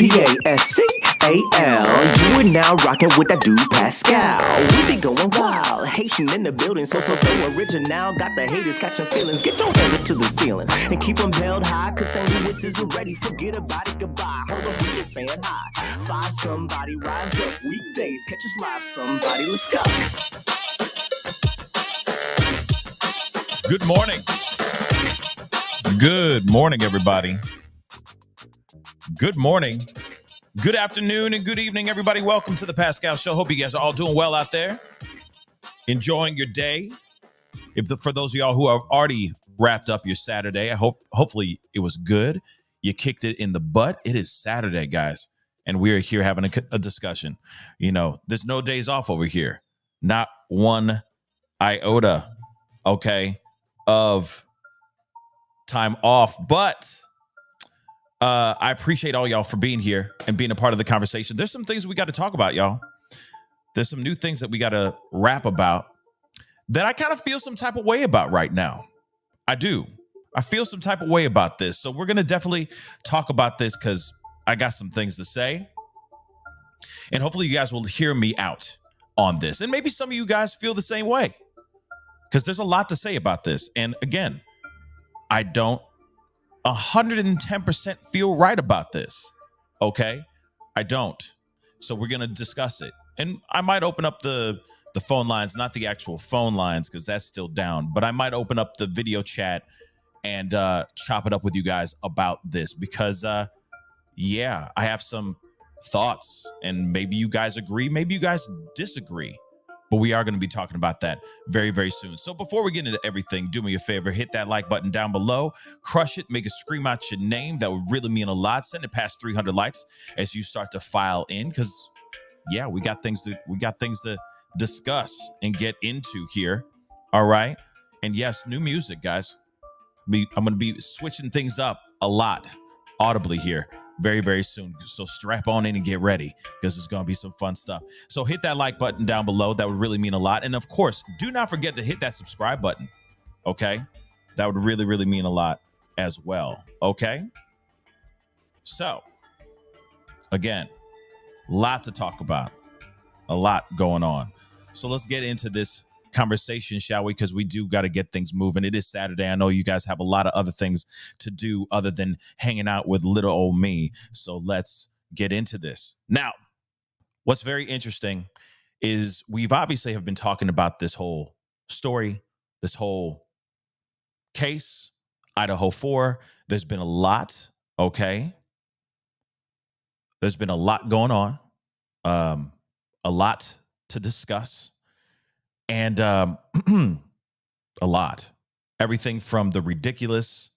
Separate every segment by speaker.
Speaker 1: Pascal. You are now rocking with that dude Pascal. We be going wild, Haitian in the building, so original. Got the haters catching feelings. Get your hands up to the ceiling and keep them held high. Cause St. Louis isn't ready. Forget about it, goodbye. Hold on, we just saying hi. Five somebody, rise up. Weekdays, catch us live. Somebody, let's go.
Speaker 2: Good morning. Good morning, everybody. Good morning. Good afternoon and good evening, everybody. Welcome to the Pascal Show. Hope you guys are all doing well out there. Enjoying your day. For those of y'all who have already wrapped up your Saturday, hopefully it was good. You kicked it in the butt. It is Saturday, guys, and we are here having a discussion. You know, there's no days off over here. Not one iota, okay, of time off. But I appreciate all y'all for being here and being a part of the conversation. There's some things we got to talk about, y'all. There's some new things that we got to rap about that I kind of feel some type of way about right now. I do. I feel some type of way about this. So we're going to definitely talk about this because I got some things to say. And hopefully you guys will hear me out on this. And maybe some of you guys feel the same way because there's a lot to say about this. And again, I don't 110% feel right about this. Okay? I don't. So we're going to discuss it. And I might open up the phone lines, not the actual phone lines because that's still down, but I might open up the video chat and chop it up with you guys about this because, I have some thoughts and maybe you guys agree, maybe you guys disagree. But we are going to be talking about that very, very soon. So before we get into everything, do me a favor, hit that like button down below, crush it, make it scream out your name. That would really mean a lot. Send it past 300 likes as you start to file in because, we got things to discuss and get into here. All right. And yes, new music, guys. I'm going to be switching things up a lot audibly here very, very soon. So strap on in and get ready because it's going to be some fun stuff. So hit that like button down below. That would really mean a lot. And of course, do not forget to hit that subscribe button. Okay. That would really, really mean a lot as well. Okay. So again, a lot to talk about, a lot going on. So let's get into this conversation, shall we? Because we do got to get things moving. It is Saturday. I know you guys have a lot of other things to do other than hanging out with little old me. So let's get into this. Now, what's very interesting is we've obviously have been talking about this whole story, this whole case, Idaho 4. There's been a lot, okay? There's been a lot going on, a lot to discuss. And a lot. Everything from the ridiculous,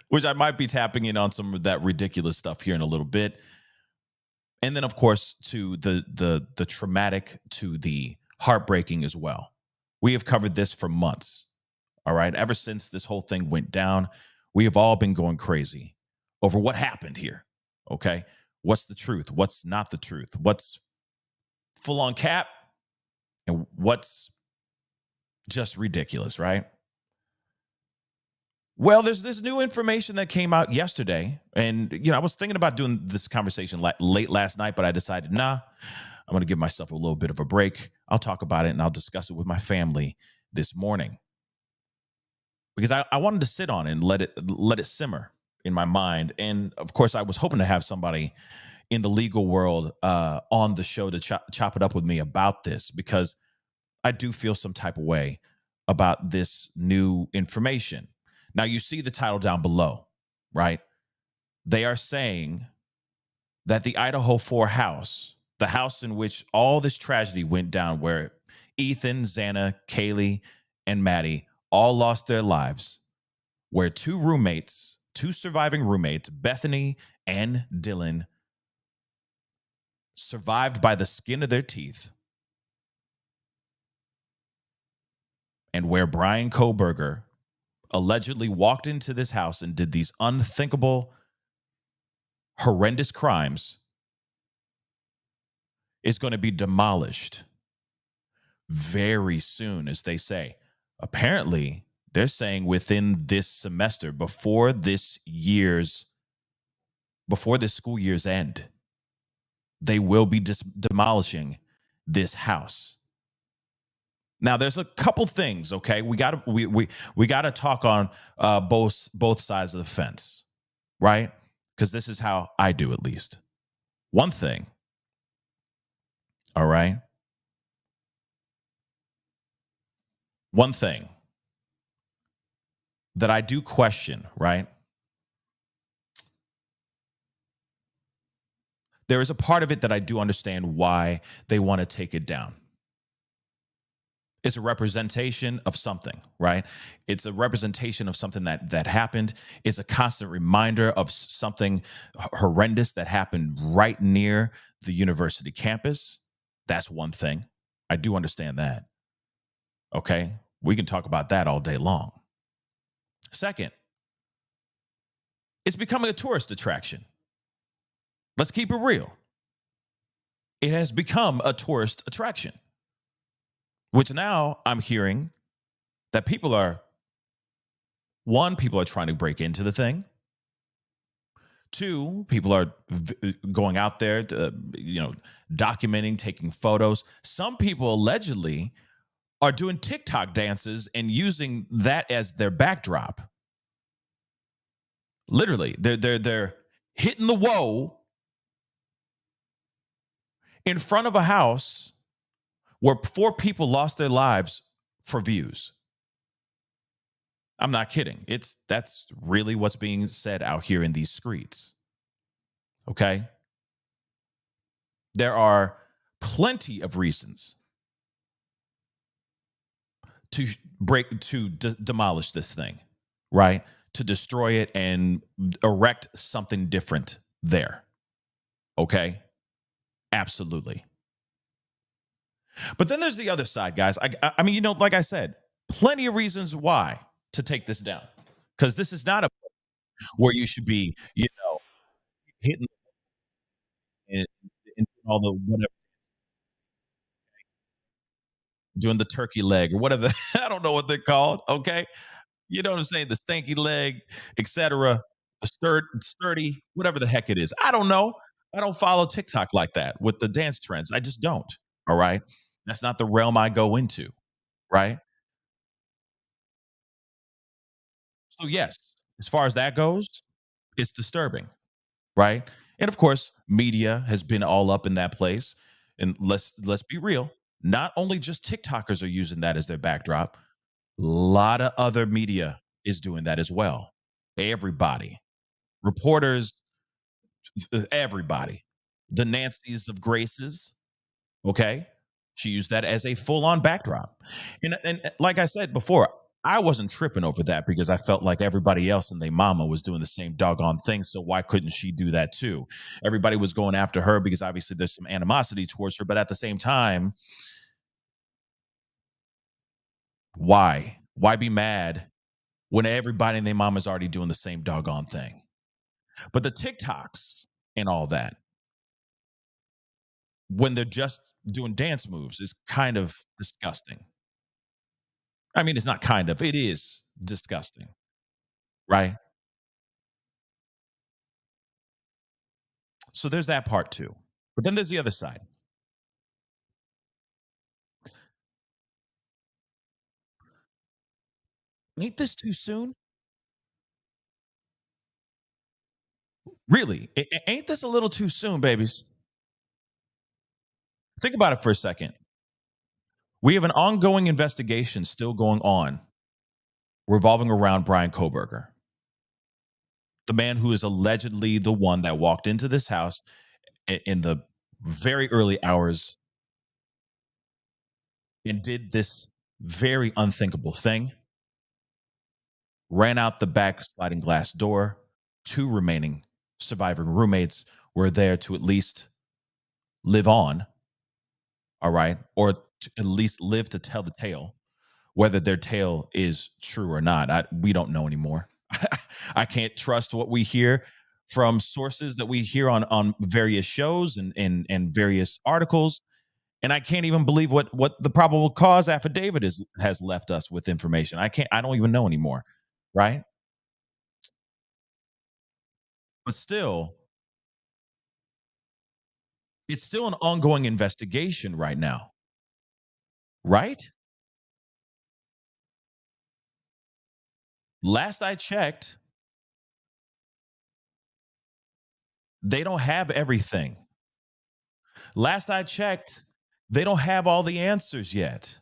Speaker 2: which I might be tapping in on some of that ridiculous stuff here in a little bit. And then, of course, to the traumatic, to the heartbreaking as well. We have covered this for months. All right. Ever since this whole thing went down, we have all been going crazy over what happened here. Okay. What's the truth? What's not the truth? What's full on cap? And what's just ridiculous, right? Well, there's this new information that came out yesterday. And, I was thinking about doing this conversation late last night, but I decided, I'm going to give myself a little bit of a break. I'll talk about it and I'll discuss it with my family this morning. Because I wanted to sit on it and let it simmer in my mind. And, of course, I was hoping to have somebody in the legal world on the show to chop it up with me about this because I do feel some type of way about this new information. Now, you see the title down below, right? They are saying that the Idaho 4 house, the house in which all this tragedy went down, where Ethan, Xana, Kaylee, and Maddie all lost their lives, where two surviving roommates, Bethany and Dylan, survived by the skin of their teeth, and where Bryan Kohberger allegedly walked into this house and did these unthinkable, horrendous crimes, is going to be demolished very soon, as they say. Apparently, they're saying within this semester, before this year's before this school year's end, they will be demolishing this house. Now, there's a couple things. Okay, we got to we got to talk on both sides of the fence, right? Because this is how I do, at least. One thing, all right. One thing that I do question, right? There is a part of it that I do understand why they want to take it down. It's a representation of something, right? It's a representation of something that happened. It's a constant reminder of something horrendous that happened right near the university campus. That's one thing. I do understand that. Okay, we can talk about that all day long. Second, it's becoming a tourist attraction. Let's keep it real. It has become a tourist attraction, which now I'm hearing that people are trying to break into the thing. Two, people are going out there to, documenting, taking photos. Some people allegedly are doing TikTok dances and using that as their backdrop. Literally, they're hitting the whoa in front of a house where 4 people lost their lives for views. I'm not kidding. That's really what's being said out here in these streets. Okay? There are plenty of reasons to demolish this thing, right? To destroy it and erect something different there. Okay? Absolutely. But then there's the other side, guys. I mean, like I said, plenty of reasons why to take this down. Because this is not a where you should be, hitting and all the whatever, doing the turkey leg or whatever. I don't know what they're called. Okay. You know what I'm saying? The stanky leg, etc. The sturdy, whatever the heck it is. I don't know. I don't follow TikTok like that with the dance trends. I just don't. All right. That's not the realm I go into. Right. So, yes, as far as that goes, it's disturbing. Right. And of course, media has been all up in that place. And let's be real. Not only just TikTokers are using that as their backdrop, a lot of other media is doing that as well. Everybody, reporters, everybody, the Nancy's of Graces. Okay. She used that as a full on backdrop. And like I said before, I wasn't tripping over that because I felt like everybody else and their mama was doing the same doggone thing. So why couldn't she do that too? Everybody was going after her because obviously there's some animosity towards her. But at the same time, why? Why be mad when everybody and their mama is already doing the same doggone thing? But the TikToks and all that, when they're just doing dance moves, is kind of disgusting. I mean, it's not kind of, it is disgusting, right? So there's that part too. But then there's the other side. Ain't this too soon? Really? Ain't this a little too soon, babies? Think about it for a second. We have an ongoing investigation still going on revolving around Bryan Kohberger, the man who is allegedly the one that walked into this house in the very early hours and did this very unthinkable thing, ran out the back sliding glass door. 2 remaining surviving roommates were there to at least live on, all right, or to at least live to tell the tale. Whether their tale is true or not, we don't know anymore. I can't trust what we hear from sources that we hear on various shows and various articles. And I can't even believe what the probable cause affidavit has left us with information. I don't even know anymore. Right. But still, It's still an ongoing investigation right now, right? Last I checked, they don't have everything. Last I checked, they don't have all the answers yet.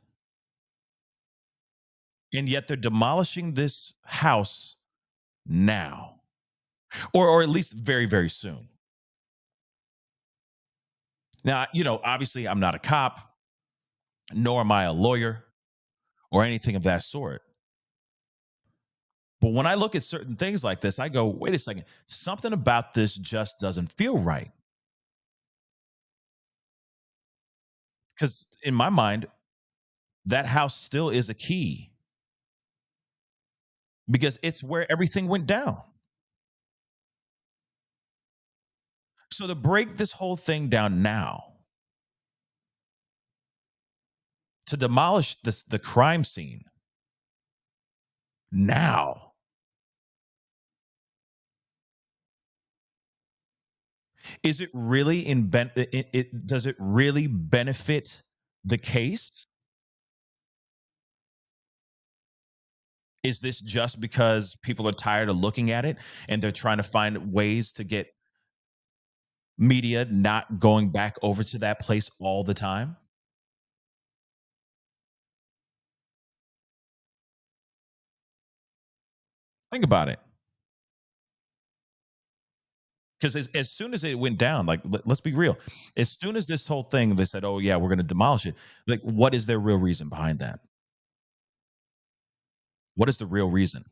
Speaker 2: And yet they're demolishing this house now, or at least very, very soon. Now, obviously I'm not a cop, nor am I a lawyer or anything of that sort. But when I look at certain things like this, I go, wait a second, something about this just doesn't feel right. Because in my mind, that house still is a key because it's where everything went down. So to break this whole thing down now, to demolish the crime scene now, is it really does it really benefit the case? Is this just because people are tired of looking at it and they're trying to find ways to get media not going back over to that place all the time? Think about it. Because as soon as it went down, like let's be real, as soon as this whole thing, they said, "Oh yeah, we're going to demolish it." Like, what is their real reason behind that? What is the real reason?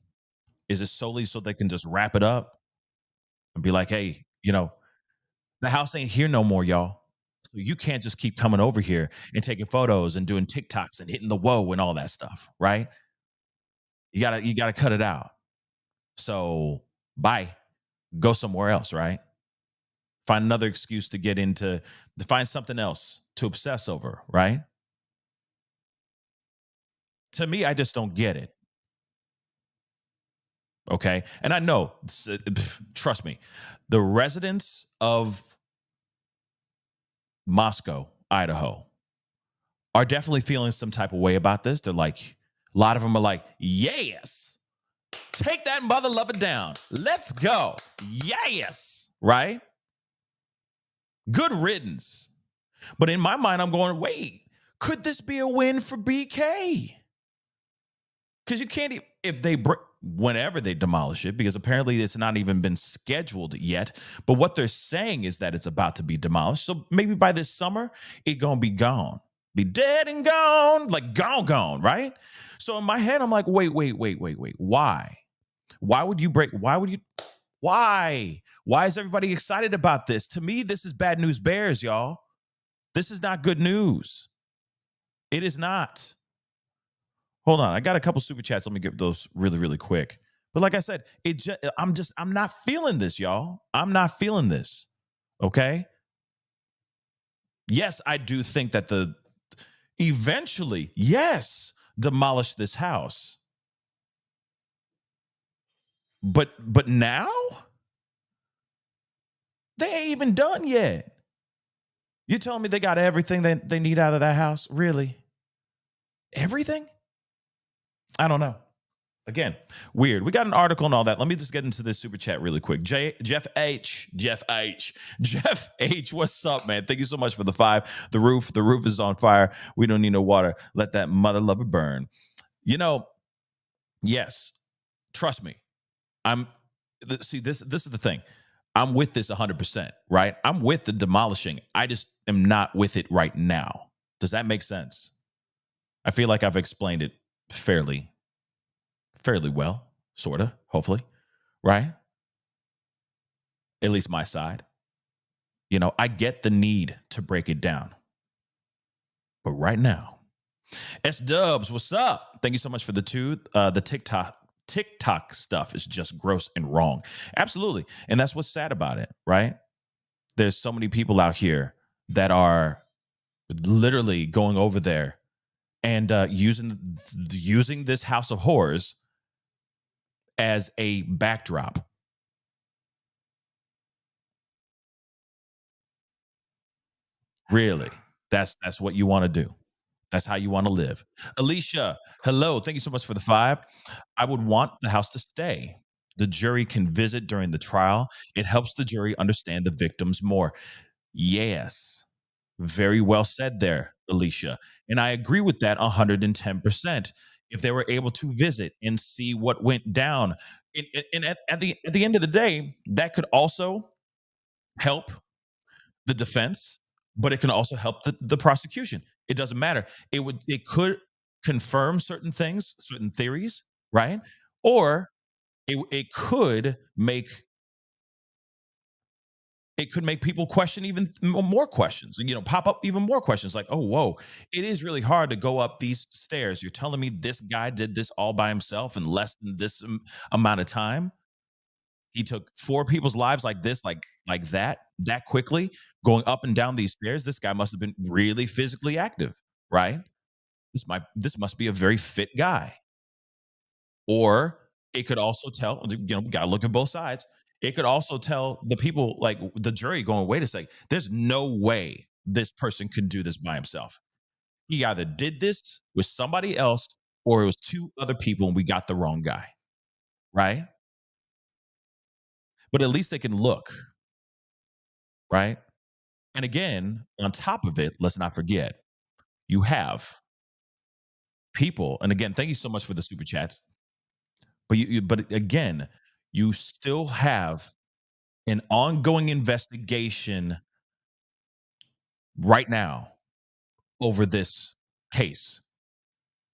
Speaker 2: Is it solely so they can just wrap it up and be like, "Hey, the house ain't here no more, y'all. So you can't just keep coming over here and taking photos and doing TikToks and hitting the whoa and all that stuff, right? You gotta cut it out. So bye, go somewhere else, right? Find another excuse to get into, to find something else to obsess over, right? To me, I just don't get it. Okay. And I know, trust me, the residents of Moscow, Idaho, are definitely feeling some type of way about this. They're like, a lot of them are like, yes, take that mother lover down. Let's go. Yes. Right? Good riddance. But in my mind, I'm going, wait, could this be a win for BK? Because you can't, if they whenever they demolish it, because apparently it's not even been scheduled yet. But what they're saying is that it's about to be demolished. So maybe by this summer, it gonna be gone, be dead and gone, like gone, right? So in my head, I'm like, wait. Why? Why would you break? Why would you? Why? Why is everybody excited about this? To me, this is bad news bears, y'all. This is not good news. It is not. Hold on, I got a couple super chats. Let me get those really, really quick. But like I said, I'm not feeling this, y'all. I'm not feeling this. Okay. Yes, I do think that the eventually, yes, demolish this house. But now they ain't even done yet. You telling me they got everything they need out of that house? Really? Everything? I don't know. Again, weird. We got an article and all that. Let me just get into this super chat really quick. Jeff H. What's up, man? Thank you so much for the 5. The roof is on fire. We don't need no water. Let that mother lover burn. Yes, trust me. See, this is the thing. I'm with this 100%, right? I'm with the demolishing. I just am not with it right now. Does that make sense? I feel like I've explained it fairly well, sort of, hopefully, right? At least my side. I get the need to break it down. But right now, S Dubs, what's up? Thank you so much for the 2. The TikTok stuff is just gross and wrong. Absolutely. And that's what's sad about it, right? There's so many people out here that are literally going over there and using this house of horrors as a backdrop. Really? That's what you want to do. That's how you want to live. Alicia, hello. Thank you so much for the 5. I would want the house to stay. The jury can visit during the trial. It helps the jury understand the victims more. Yes. Very well said there, Alicia. And I agree with that 110%. If they were able to visit and see what went down, and at the end of the day, that could also help the defense, but it can also help the prosecution. It doesn't matter. It could confirm certain things, certain theories, right? Or it could make people question even more questions, pop up even more questions like, oh, whoa, it is really hard to go up these stairs. You're telling me this guy did this all by himself in less than this amount of time? He took 4 people's lives like this, like that quickly, going up and down these stairs. This guy must have been really physically active, right? This must be a very fit guy. Or it could also tell, we gotta look at both sides. It could also tell the people, like the jury, going, wait a second, there's no way this person could do this by himself. He either did this with somebody else or it was 2 other people and we got the wrong guy, right? But at least they can look, right? And again, on top of it, let's not forget, you have people, and again, thank you so much for the super chats. But again, you still have an ongoing investigation right now over this case.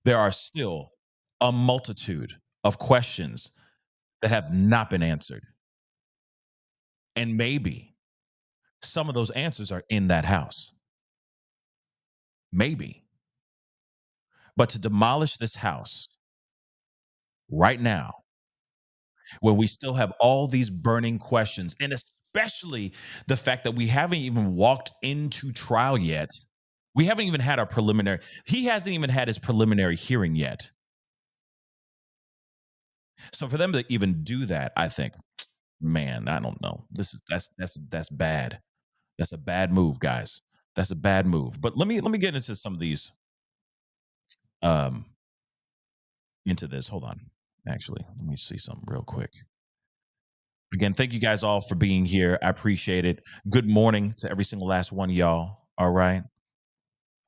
Speaker 2: There are still a multitude of questions that have not been answered. And maybe some of those answers are in that house. Maybe. But to demolish this house right now, when we still have all these burning questions, and especially the fact that we haven't even walked into trial yet. We haven't even had our preliminary. He hasn't even had his preliminary hearing yet. So for them to even do that, I think, man, I don't know. That's bad. That's a bad move, guys. That's a bad move. But let me get into some of these um into this. Hold on. Actually, let me see something real quick. Again, thank you guys all for being here. I appreciate it. Good morning to every single last one of y'all. All right.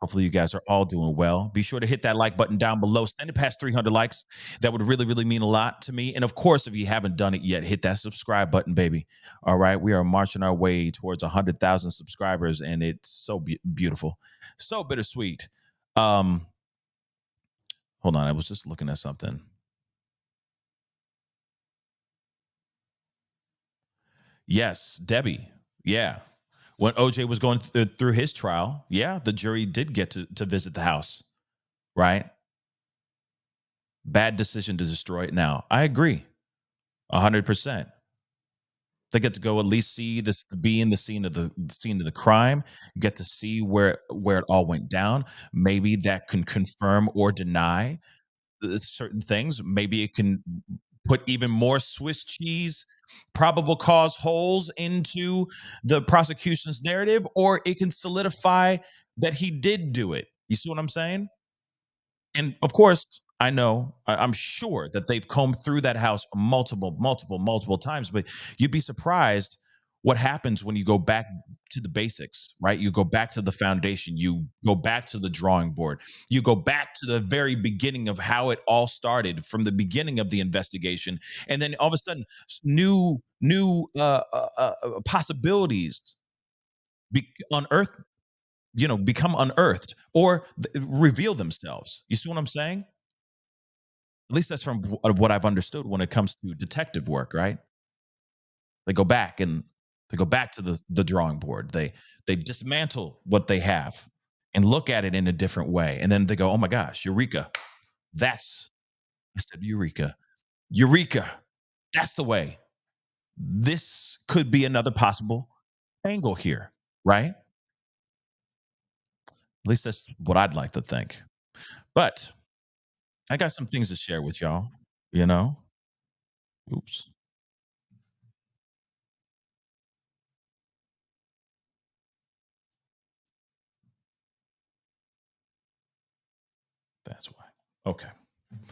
Speaker 2: Hopefully, you guys are all doing well. Be sure to hit that like button down below. Send it past 300 likes. That would really, really mean a lot to me. And of course, if you haven't done it yet, hit that subscribe button, baby. All right. We are marching our way towards 100,000 subscribers, and it's so beautiful, so bittersweet. Hold on. I was just looking at something. Yes, Debbie. Yeah. When OJ was going through his trial, yeah, the jury did get to visit the house, right? Bad decision to destroy it now. I agree 100%. They get to go at least see this, be in the scene of the crime, get to see where it all went down. Maybe that can confirm or deny certain things. Maybe it can put even more Swiss cheese probable cause holes into the prosecution's narrative, or it can solidify that he did do it. You see what I'm saying? And of course, I know, I'm sure that they've combed through that house multiple times, but you'd be surprised what happens when you go back to the basics, right? You go back to the foundation, you go back to the drawing board, you go back to the very beginning of how it all started from the beginning of the investigation. And then all of a sudden, new possibilities unearthed, become unearthed or reveal themselves. You see what I'm saying? At least that's from what I've understood when it comes to detective work, right? They go back and they go back to the drawing board. They dismantle what they have and look at it in a different way. And then they go, oh my gosh, Eureka. That's I said Eureka. Eureka. That's the way. This could be another possible angle here, right? At least that's what I'd like to think. But I got some things to share with y'all, you know? Oops. Okay. Let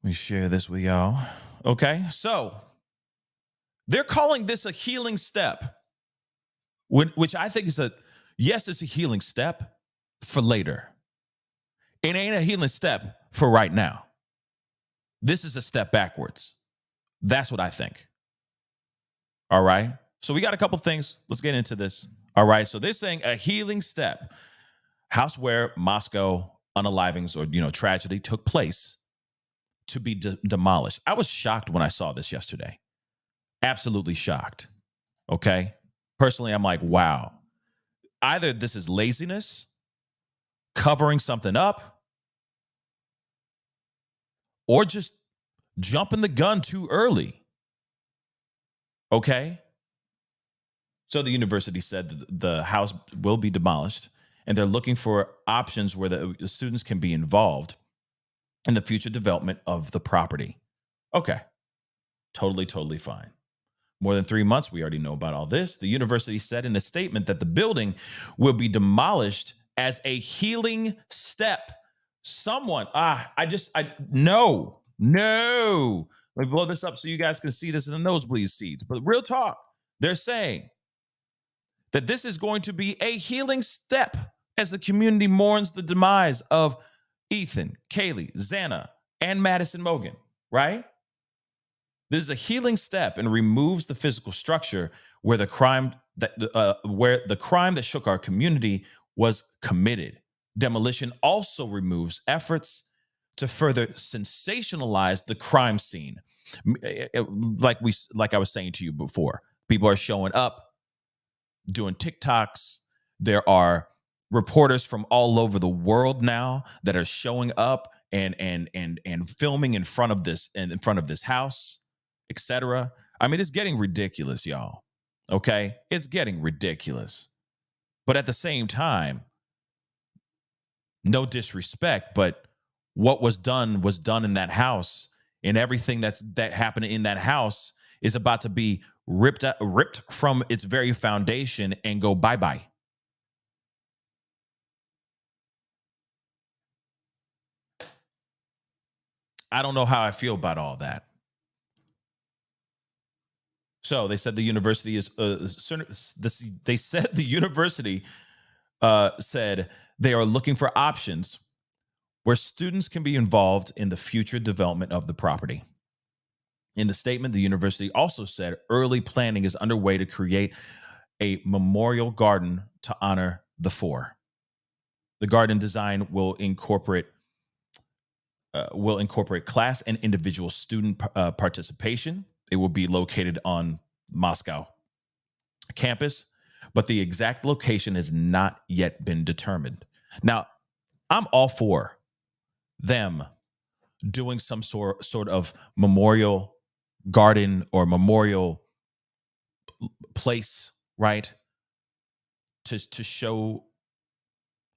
Speaker 2: me share this with y'all. Okay. So they're calling this a healing step, which I think is yes, it's a healing step for later. It ain't a healing step for right now. This is a step backwards. That's what I think. All right. So we got a couple things. Let's get into this. All right. So they're saying a healing step. House where Moscow unalivings or tragedy took place to be demolished. I was shocked when I saw this yesterday. Absolutely shocked. Okay. Personally, I'm like, wow. Either this is laziness, covering something up, or just jumping the gun too early. Okay. So the university said that the house will be demolished, and they're looking for options where the students can be involved in the future development of the property. Okay. Totally fine. More than 3 months, we already know about all this. The university said in a statement that the building will be demolished as a healing step. No. Let me blow this up so you guys can see this in the nosebleed seats. But real talk, they're saying that this is going to be a healing step as the community mourns the demise of Ethan, Kaylee, Xana, and Madison Mogan, right? This is a healing step and removes the physical structure where the crime that shook our community was committed. Demolition also removes efforts to further sensationalize the crime scene. Like I was saying to you before, people are showing up, doing TikToks. There are reporters from all over the world now that are showing up and filming in front of this house, etc. I mean, it's getting ridiculous, y'all. Okay? It's getting ridiculous. But at the same time, no disrespect, but what was done in that house, and everything that happened in that house is about to be ripped from its very foundation and go bye-bye. I don't know how I feel about all that. So they said the university is said they are looking for options where students can be involved in the future development of the property. In the statement, the university also said early planning is underway to create a memorial garden to honor the four. The garden design will incorporate class and individual student participation. It will be located on Moscow campus, but the exact location has not yet been determined. Now, I'm all for them doing some sort of memorial garden or memorial place, right? To show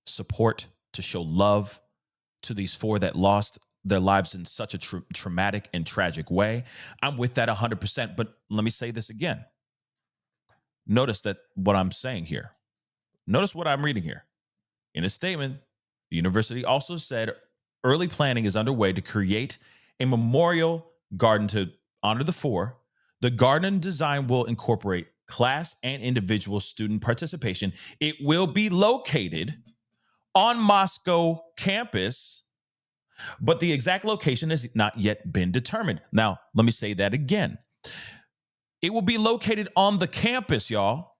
Speaker 2: support, to show love to these four that lost their lives in such a traumatic and tragic way. I'm with that 100%. But let me say this again. Notice that what I'm saying here. Notice what I'm reading here. In a statement, the university also said early planning is underway to create a memorial garden to honor the four. The garden design will incorporate class and individual student participation. It will be located on Moscow campus, but the exact location has not yet been determined. Now, let me say that again. It will be located on the campus, y'all.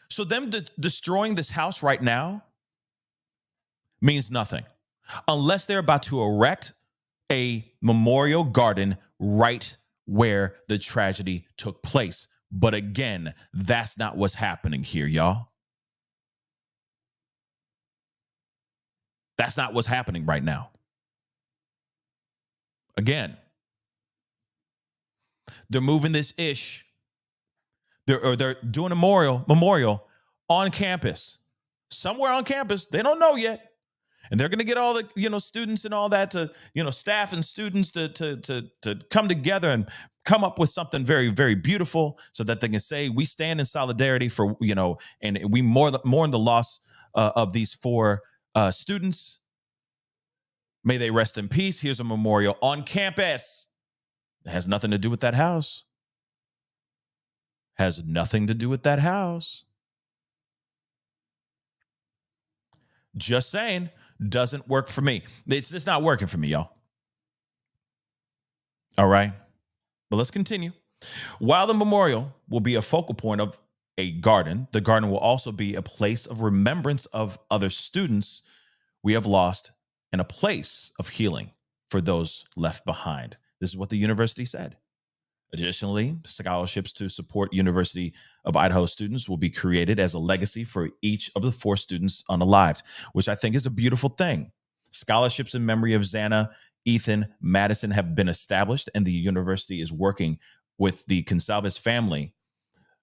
Speaker 2: So them destroying this house right now means nothing unless they're about to erect a memorial garden right where the tragedy took place. But again, that's not what's happening here, y'all. That's not what's happening right now. Again, they're moving this ish. They're doing a memorial on campus, somewhere on campus. They don't know yet, and they're going to get all the students and all that to staff and students to come together and come up with something very, very beautiful, so that they can say we stand in solidarity for and we mourn the loss of these four students. May they rest in peace. Here's a memorial on campus. It has nothing to do with that house. Has nothing to do with that house. Just saying, doesn't work for me. It's just not working for me, y'all. All right. But let's continue. While the memorial will be a focal point of a garden, the garden will also be a place of remembrance of other students we have lost and a place of healing for those left behind. This is what the university said. Additionally, scholarships to support University of Idaho students will be created as a legacy for each of the 4 students unalived, which I think is a beautiful thing. Scholarships in memory of Xana, Ethan, Madison have been established, and the university is working with the Gonsalves family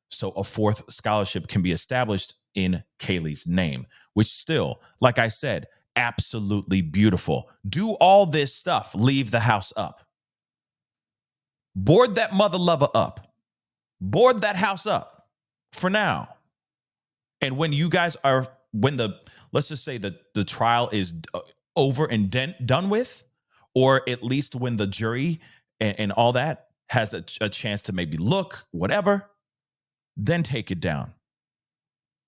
Speaker 2: so a 4th scholarship can be established in Kaylee's name, which still, like I said, absolutely beautiful. Do all this stuff. Leave the house up. Board that mother lover up. Board that house up for now. And when you guys are, let's just say that the trial is over and done with, or at least when the jury and all that has a chance to maybe look, whatever, then take it down.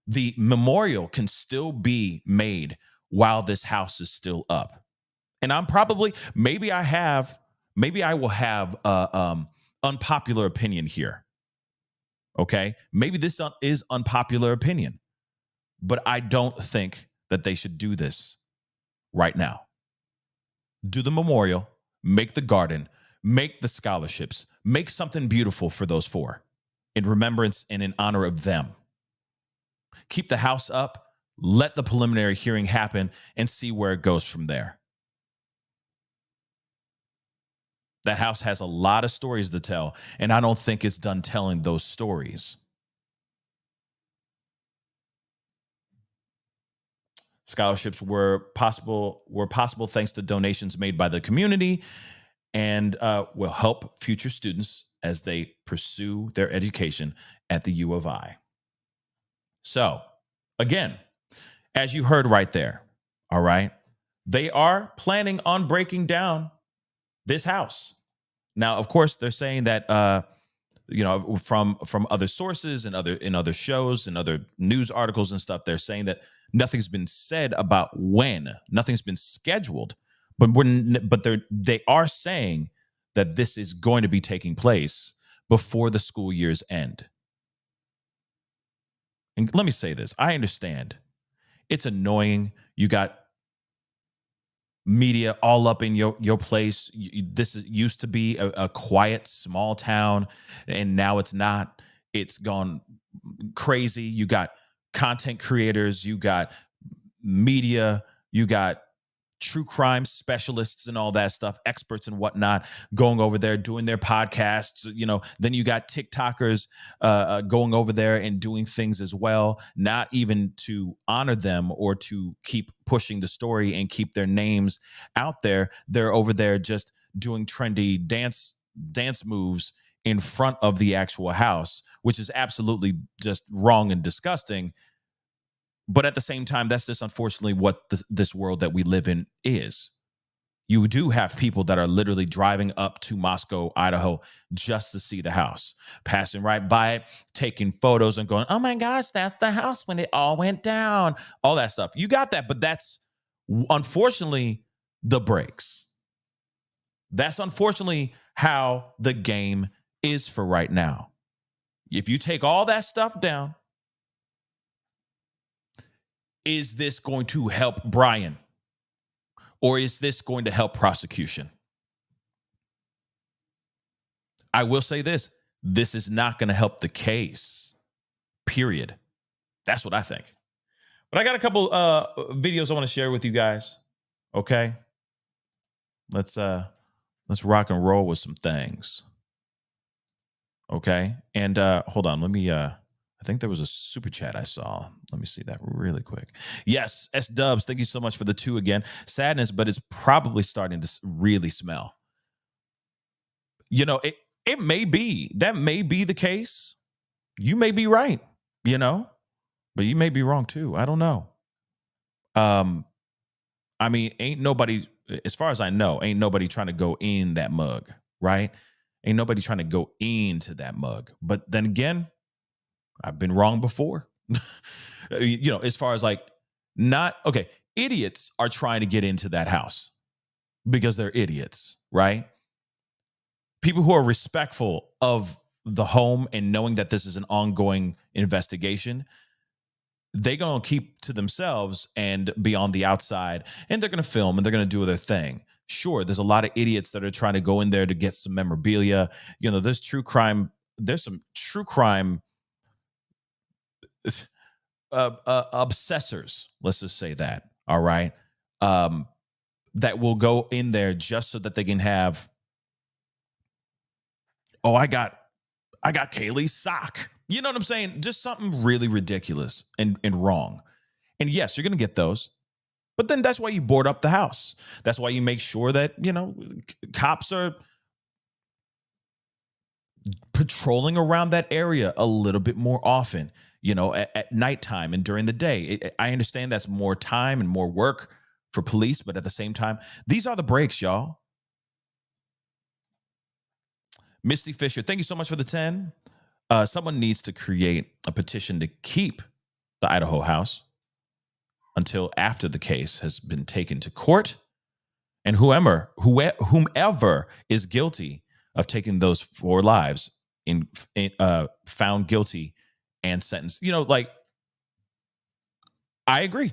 Speaker 2: The memorial can still be made while this house is still up. And I'm probably, maybe I will have unpopular opinion here. Okay? Maybe this is unpopular opinion, but I don't think that they should do this right now. Do the memorial, make the garden, make the scholarships, make something beautiful for those 4 in remembrance and in honor of them. Keep the house up, let the preliminary hearing happen, and see where it goes from there. That house has a lot of stories to tell, and I don't think it's done telling those stories. Scholarships were possible thanks to donations made by the community, and will help future students as they pursue their education at the U of I. So, again, as you heard right there, all right, they are planning on breaking down this house. Now, of course, they're saying that from other sources and other shows and other news articles and stuff, they're saying that nothing's been said about when, nothing's been scheduled, but they are saying that this is going to be taking place before the school year's end. And let me say this, I understand it's annoying. You got media all up in your place. This used to be a quiet small town, and now it's not. It's gone crazy. You got content creators, you got media, you got true crime specialists and all that stuff, experts and whatnot, going over there doing their podcasts. Then you got TikTokers going over there and doing things as well, not even to honor them or to keep pushing the story and keep their names out there. They're over there just doing trendy dance moves in front of the actual house, which is absolutely just wrong and disgusting. But at the same time, that's just unfortunately what this world that we live in is. You do have people that are literally driving up to Moscow, Idaho, just to see the house, passing right by it, taking photos and going, oh my gosh, that's the house when it all went down, all that stuff. You got that, but that's unfortunately the breaks. That's unfortunately how the game is for right now. If you take all that stuff down, is this going to help Bryan? Or is this going to help prosecution? I will say this is not going to help the case, period. That's what I think. But I got a couple videos I want to share with you guys. Okay? Let's rock and roll with some things. Okay? And hold on, let me I think there was a super chat I saw. Let me see that really quick. Yes, S Dubs, thank you so much for the 2 again. Sadness, but it's probably starting to really smell. It may be. That may be the case. You may be right, but you may be wrong too. I don't know. I mean, ain't nobody as far as I know, ain't nobody trying to go in that mug, right? Ain't nobody trying to go into that mug. But then again, I've been wrong before. As far as like idiots are trying to get into that house because they're idiots, right? People who are respectful of the home and knowing that this is an ongoing investigation, they're going to keep to themselves and be on the outside, and they're going to film and they're going to do their thing. Sure, there's a lot of idiots that are trying to go in there to get some memorabilia. There's some true crime obsessors, let's just say that, all right, that will go in there just so that they can have, I got Kaylee's sock. You know what I'm saying? Just something really ridiculous and wrong. And yes, you're going to get those. But then that's why you board up the house. That's why you make sure that, cops are patrolling around that area a little bit more often, at nighttime and during the day. I understand that's more time and more work for police, but at the same time, these are the breaks, y'all. Misty Fisher, thank you so much for the 10. Someone needs to create a petition to keep the Idaho house until after the case has been taken to court, and whomever is guilty of taking those 4 lives found guilty and sentenced. I agree.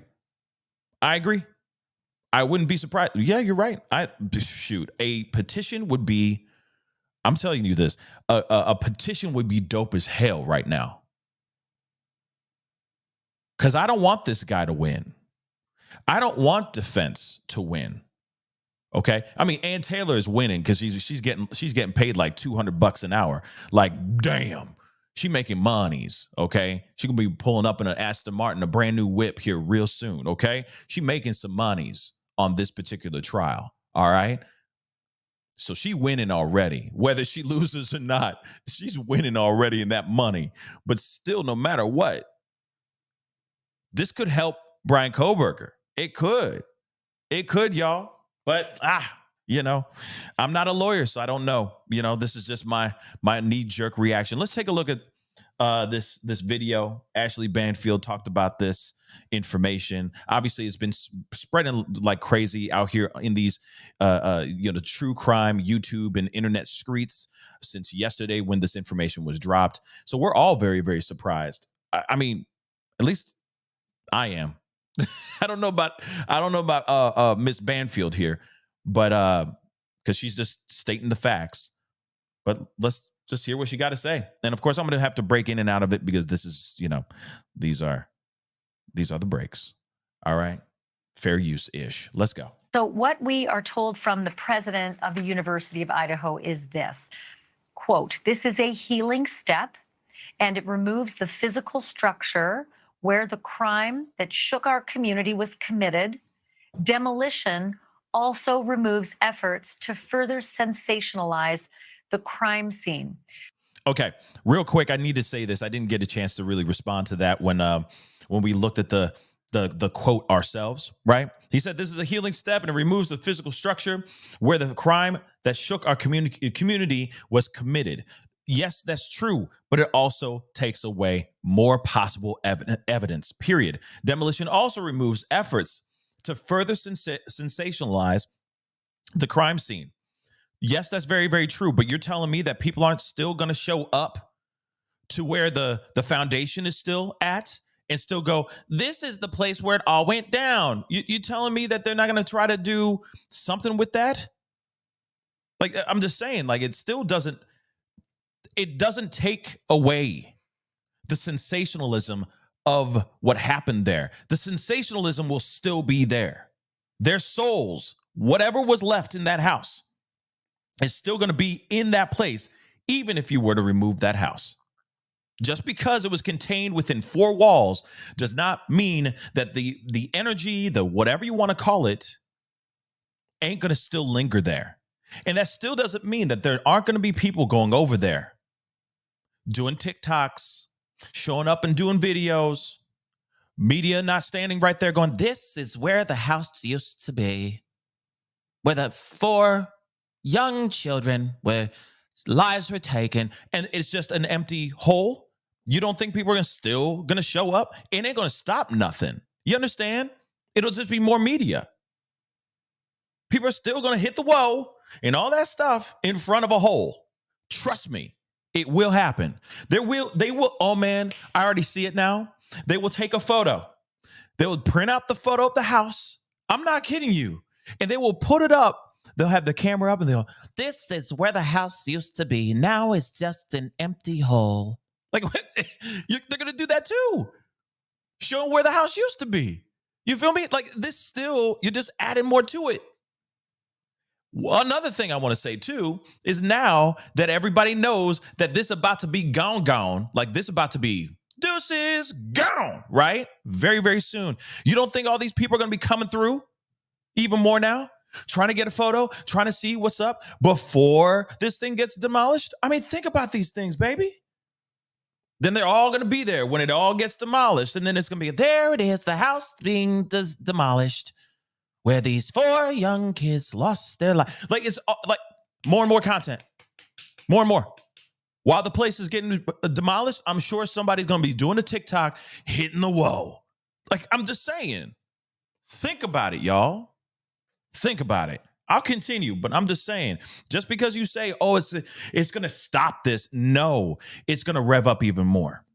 Speaker 2: I wouldn't be surprised. Yeah, you're right. A petition would be, I'm telling you this, a petition would be dope as hell right now. Because I don't want this guy to win. I don't want defense to win. Okay? I mean, Ann Taylor is winning because she's getting paid like $200 an hour. Like, damn. She making monies, okay? She gonna be pulling up in an Aston Martin, a brand new whip here real soon, okay? She making some monies on this particular trial, all right? So she winning already. Whether she loses or not, she's winning already in that money. But still, no matter what, this could help Bryan Kohberger. It could, y'all. But I'm not a lawyer, so I don't know. This is just my knee-jerk reaction. Let's take a look at this video. Ashley Banfield talked about this information. Obviously, it's been spreading like crazy out here in these the true crime YouTube and internet streets since yesterday when this information was dropped. So we're all very, very surprised. I mean, at least I am. I don't know about Miss Banfield here, but because she's just stating the facts. But let's just hear what she got to say. And of course, I'm going to have to break in and out of it because this is, these are the breaks. All right. Fair use-ish. Let's go.
Speaker 3: So what we are told from the president of the University of Idaho is this, quote, "This is a healing step and it removes the physical structure where the crime that shook our community was committed. Demolition also removes efforts to further sensationalize the crime scene."
Speaker 2: Okay, real quick, I need to say this. I didn't get a chance to really respond to that when we looked at the quote ourselves, right? He said, "This is a healing step and it removes the physical structure where the crime that shook our community was committed." Yes, that's true, but it also takes away more possible evidence, period. Demolition also removes efforts to further sensationalize the crime scene. Yes, that's very, very true, but you're telling me that people aren't still going to show up to where the foundation is still at and still go, this is the place where it all went down. You telling me that they're not going to try to do something with that? Like, I'm just saying, like, it doesn't take away the sensationalism of what happened there. The sensationalism will still be there. Their souls, whatever was left in that house, is still going to be in that place, even if you were to remove that house. Just because it was contained within 4 walls does not mean that the energy, the whatever you want to call it, ain't going to still linger there. And that still doesn't mean that there aren't going to be people going over there, doing TikToks, showing up and doing videos, media not standing right there going, this is where the house used to be. where the 4 young children where lives were taken, and it's just an empty hole. You don't think people are still going to show up? It ain't going to stop nothing. You understand? It'll just be more media. People are still going to hit the whoa and all that stuff in front of a hole. Trust me, it will happen. They will, oh man, I already see it now. They will take a photo. They will print out the photo of the house. I'm not kidding you. And they will put it up. They'll have the camera up and they'll, this is where the house used to be. Now it's just an empty hole. Like, they're going to do that too. Show them where the house used to be. You feel me? Like, this still, you're just adding more to it. Well, another thing I want to say too is now that everybody knows that this about to be gone, like this about to be deuces gone, right? Very, very soon. You don't think all these people are going to be coming through even more now? Trying to get a photo, trying to see what's up before this thing gets demolished? I mean, think about these things, baby. Then they're all going to be there when it all gets demolished. And then it's going to be, there it is, the house being demolished, where these 4 young kids lost their life. Like, it's like more and more content. More and more. While the place is getting demolished, I'm sure somebody's going to be doing a TikTok, hitting the whoa. Like, I'm just saying. Think about it, y'all. Think about it. I'll continue, but I'm just saying, just because you say, oh, it's going to stop this. No, it's going to rev up even more.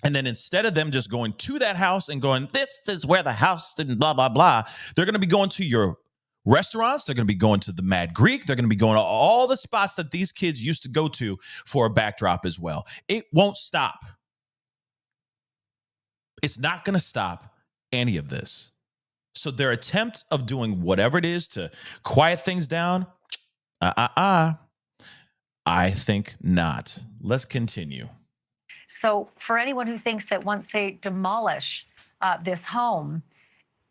Speaker 2: And then instead of them just going to that house and going, this is where the house and blah, blah, blah, they're going to be going to your restaurants. They're going to be going to the Mad Greek. They're going to be going to all the spots that these kids used to go to for a backdrop as well. It won't stop. It's not going to stop any of this. So their attempt of doing whatever it is to quiet things down, I think not. Let's continue.
Speaker 3: So for anyone who thinks that once they demolish this home,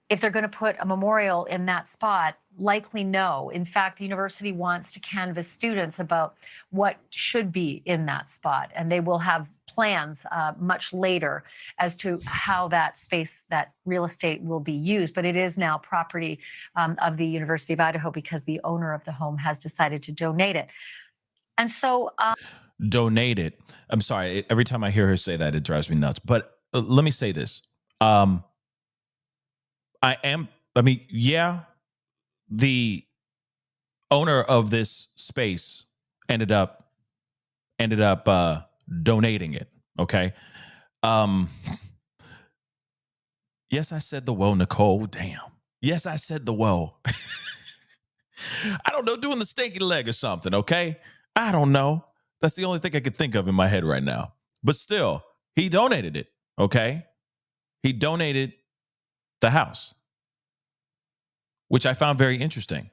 Speaker 3: if they're going to put a memorial in that spot, likely no. In fact, the university wants to canvass students about what should be in that spot, and they will have plans much later as to how that space, that real estate will be used. But it is now property of the University of Idaho because the owner of the home has decided to donate it. And so...
Speaker 2: donate it. I'm sorry. Every time I hear her say that, it drives me nuts. But let me say this. The owner of this space ended up donating it. Okay. Yes, I said the whoa, Nicole. Damn. Yes, I said the whoa. I don't know, doing the stanky leg or something. Okay. I don't know. That's the only thing I could think of in my head right now. But still, he donated it. Okay. He donated the house, which I found very interesting.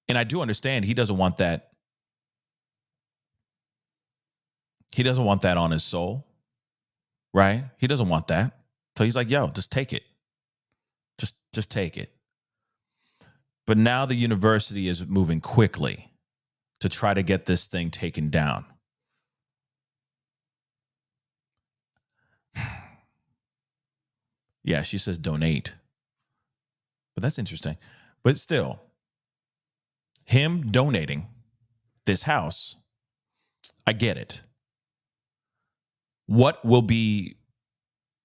Speaker 2: And I do understand he doesn't want that. He doesn't want that on his soul, right? He doesn't want that. So he's like, yo, just take it. Just take it. But now the university is moving quickly to try to get this thing taken down. Yeah, she says donate. But that's interesting. But still, him donating this house, I get it. What will be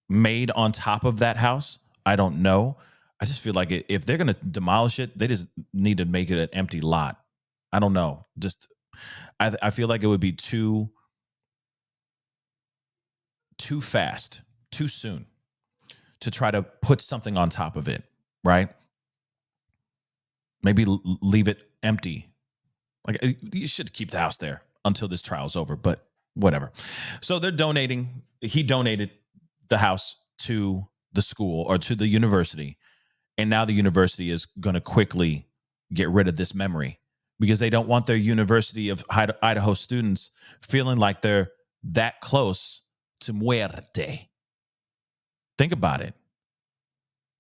Speaker 2: made on top of that house? I don't know. I just feel like if they're going to demolish it, they just need to make it an empty lot. I don't know. I feel like it would be too fast, too soon to try to put something on top of it, right? Maybe leave it empty. Like, you should keep the house there until this trial's over, but whatever. So they're donating. He donated the house to the school or to the university. And now the university is going to quickly get rid of this memory because they don't want their University of Idaho students feeling like they're that close to muerte. Think about it.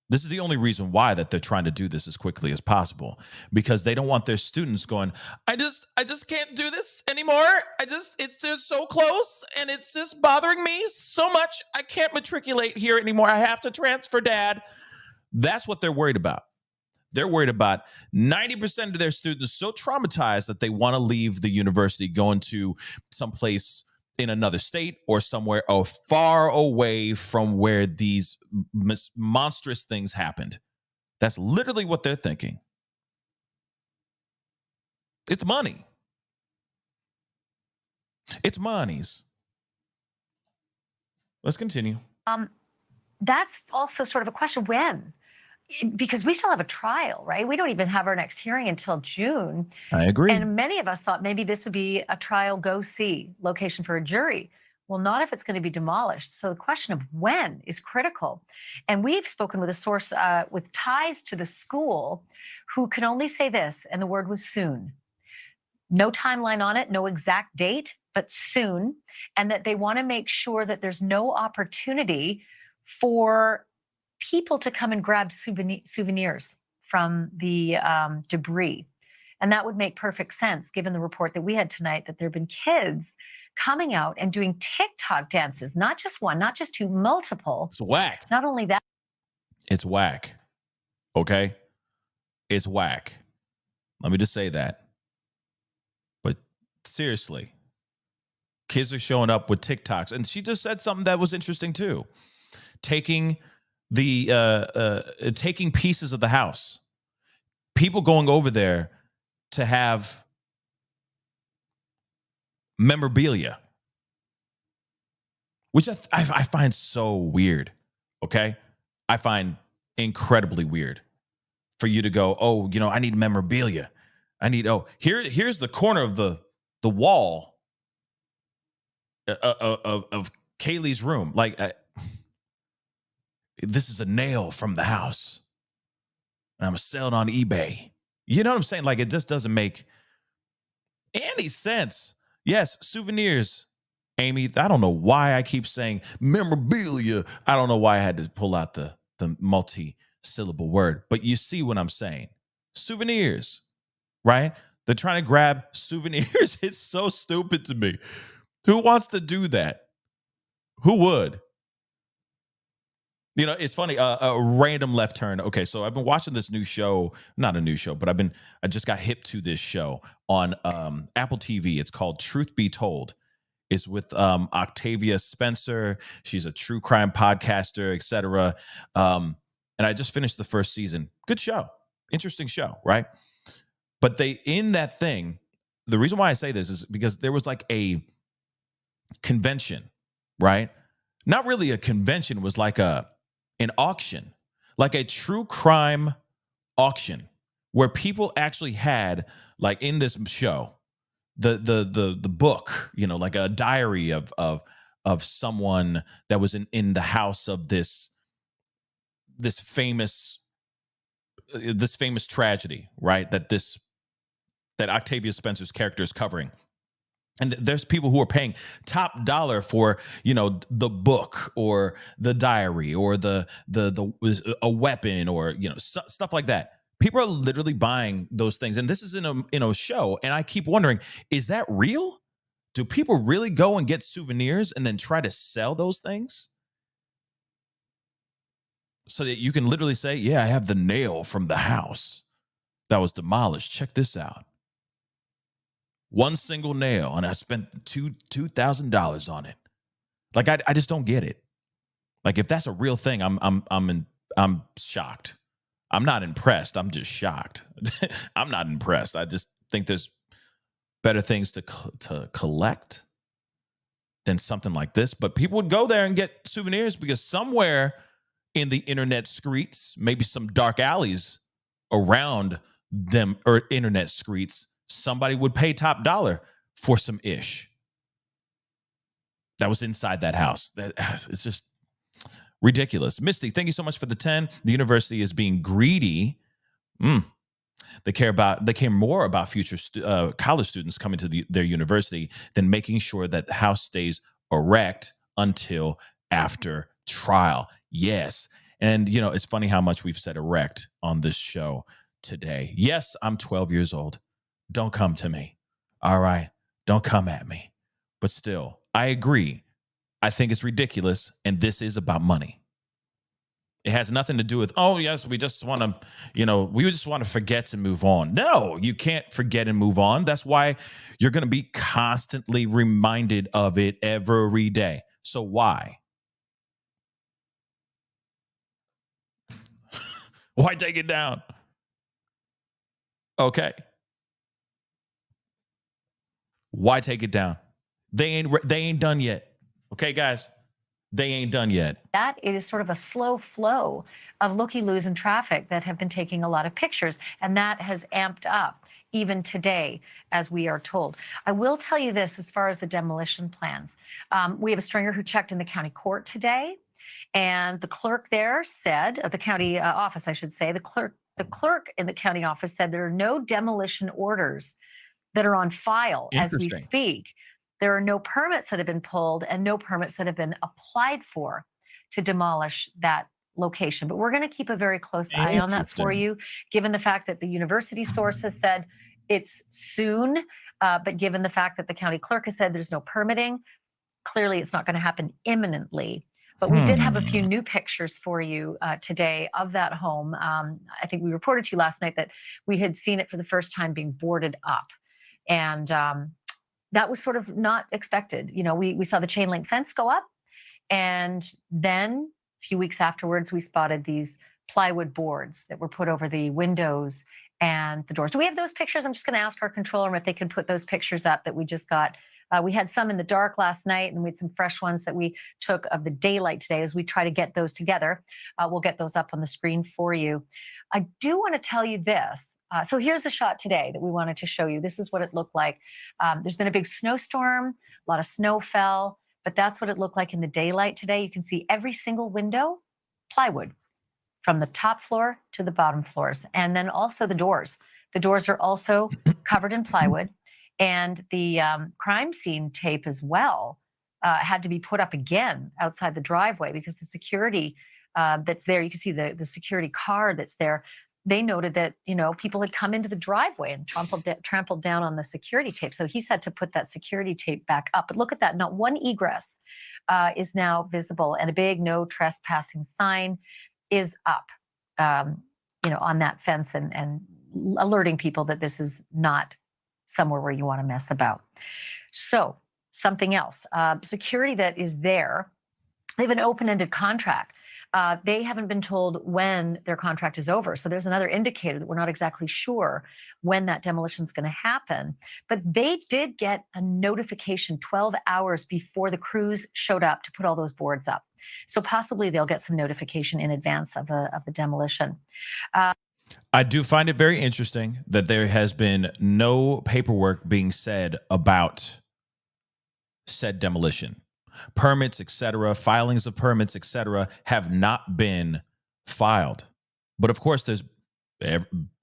Speaker 2: This is the only reason why that they're trying to do this as quickly as possible, because they don't want their students going, I just can't do this anymore. It's just so close and it's just bothering me so much. I can't matriculate here anymore. I have to transfer, Dad. That's what they're worried about. They're worried about 90% of their students so traumatized that they want to leave the university, going to someplace in another state or somewhere far away from where these monstrous things happened. That's literally what they're thinking. It's money. It's monies. Let's continue.
Speaker 3: That's also sort of a question. When? Because we still have a trial, right? We don't even have our next hearing until June.
Speaker 2: I agree.
Speaker 3: And many of us thought maybe this would be a trial go-see location for a jury. Well, not if it's going to be demolished. So the question of when is critical. And we've spoken with a source with ties to the school who can only say this, and the word was soon. No timeline on it, no exact date, but soon. And that they want to make sure that there's no opportunity for people to come and grab souvenirs from the debris. And that would make perfect sense given the report that we had tonight that there have been kids coming out and doing TikTok dances, not just one, not just two, multiple.
Speaker 2: It's whack.
Speaker 3: Not only that.
Speaker 2: It's whack. Okay? It's whack. Let me just say that. But seriously, kids are showing up with TikToks. And she just said something that was interesting too. Taking pieces of the house. People going over there to have memorabilia, which I find so weird. Okay? I find incredibly weird for you to go, oh, I need memorabilia. I need, here's the corner of the wall of Kaylee's room. Like, this is a nail from the house, and I'm going to sell it on eBay. You know what I'm saying? Like, it just doesn't make any sense. Yes, souvenirs. Amy, I don't know why I keep saying memorabilia. I don't know why I had to pull out the multi-syllable word, but you see what I'm saying. Souvenirs, right? They're trying to grab souvenirs. It's so stupid to me. Who wants to do that? Who would? It's funny, a random left turn. Okay, so I've been watching this new show, not a new show, but I just got hip to this show on Apple TV. It's called Truth Be Told. It's with Octavia Spencer. She's a true crime podcaster, etc. And I just finished the first season. Good show. Interesting show, right? But in that thing, the reason why I say this is because there was like a convention, right? Not really a convention, it was like an auction, like a true crime auction where people actually had, like in this show, the book, like a diary of someone that was in the house of this famous tragedy, right? That Octavia Spencer's character is covering. And there's people who are paying top dollar for, the book or the diary or a weapon or, stuff like that. People are literally buying those things. And this is in a show. And I keep wondering, is that real? Do people really go and get souvenirs and then try to sell those things? So that you can literally say, yeah, I have the nail from the house that was demolished. Check this out. One single nail, and I spent $2,000 on it. Like I just don't get it. Like if that's a real thing, I'm shocked. I'm not impressed. I'm just shocked. I'm not impressed. I just think there's better things to collect than something like this. But people would go there and get souvenirs because somewhere in the internet streets, maybe some dark alleys around them or internet streets, somebody would pay top dollar for some ish that was inside that house. It's just ridiculous. Misty, thank you so much for the 10. The university is being greedy. They care more about future college students coming to their university than making sure that the house stays erect until after trial. Yes. And, it's funny how much we've said erect on this show today. Yes, I'm 12 years old. Don't come to me. All right. Don't come at me. But still, I agree. I think it's ridiculous. And this is about money. It has nothing to do with, oh, yes, we just want to, we just want to forget and move on. No, you can't forget and move on. That's why you're going to be constantly reminded of it every day. So why? Why take it down? Okay. Why take it down? They ain't done yet. Okay, guys, they ain't done yet.
Speaker 3: That it is sort of a slow flow of looky-loos and traffic that have been taking a lot of pictures, and that has amped up even today, as we are told. I will tell you this as far as the demolition plans. We have a stringer who checked in the county court today, and the clerk there said, the county office, I should say, the clerk in the county office said there are no demolition orders that are on file as we speak. There are no permits that have been pulled and no permits that have been applied for to demolish that location. But we're going to keep a very close eye on that for you, given the fact that the university source has said it's soon, but given the fact that the county clerk has said there's no permitting, clearly it's not going to happen imminently. But we did have a few new pictures for you today of that home. I think we reported to you last night that we had seen it for the first time being boarded up. And that was sort of not expected. We saw the chain link fence go up, and then a few weeks afterwards, we spotted these plywood boards that were put over the windows and the doors. Do we have those pictures? I'm just going to ask our controller if they can put those pictures up that we just got. We had some in the dark last night, and we had some fresh ones that we took of the daylight today as we try to get those together. We'll get those up on the screen for you. I do want to tell you this. So here's the shot today that we wanted to show you. This is what it looked like. There's been a big snowstorm, a lot of snow fell, but that's what it looked like in the daylight today. You can see every single window, plywood, from the top floor to the bottom floors. And then also the doors. The doors are also covered in plywood. And the crime scene tape as well had to be put up again outside the driveway because the security that's there, you can see the security car that's there. They noted that, people had come into the driveway and trampled down on the security tape. So he's had to put that security tape back up. But look at that. Not one egress is now visible. And a big no trespassing sign is up, on that fence and alerting people that this is not somewhere where you want to mess about. So something else, security that is there, they have an open-ended contract. They haven't been told when their contract is over. So there's another indicator that we're not exactly sure when that demolition is going to happen. But they did get a notification 12 hours before the crews showed up to put all those boards up. So possibly they'll get some notification in advance of the demolition.
Speaker 2: I do find it very interesting that there has been no paperwork being said about said demolition. Permits, etc., filings of permits, etc., have not been filed. But of course, there's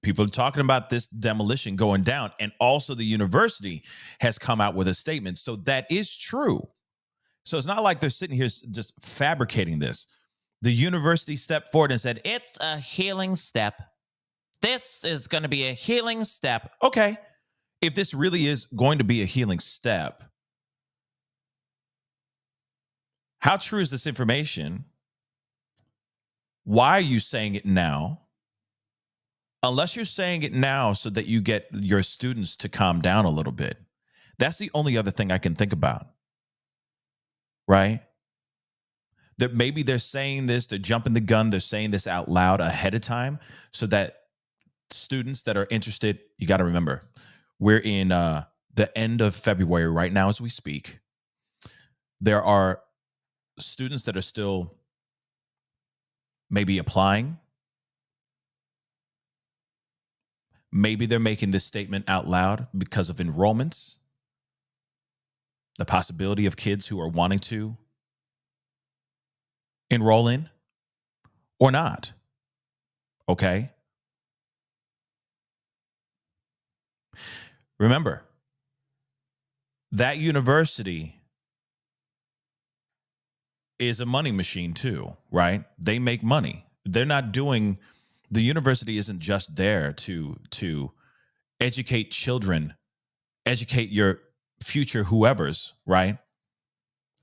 Speaker 2: people talking about this demolition going down, and also the university has come out with a statement. So that is true. So it's not like they're sitting here just fabricating this. The university stepped forward and said, it's a healing step. This is going to be a healing step. Okay. If this really is going to be a healing step, how true is this information? Why are you saying it now? Unless you're saying it now so that you get your students to calm down a little bit. That's the only other thing I can think about. Right? That maybe they're saying this, they're jumping the gun, they're saying this out loud ahead of time so that students that are interested, you got to remember, we're in the end of February right now as we speak. There are students that are still maybe applying. Maybe they're making this statement out loud because of enrollments, the possibility of kids who are wanting to enroll in or not. Okay? Remember, that university is a money machine too, right? They make money. They're not doing, the university isn't just there to educate children, educate your future whoever's, right?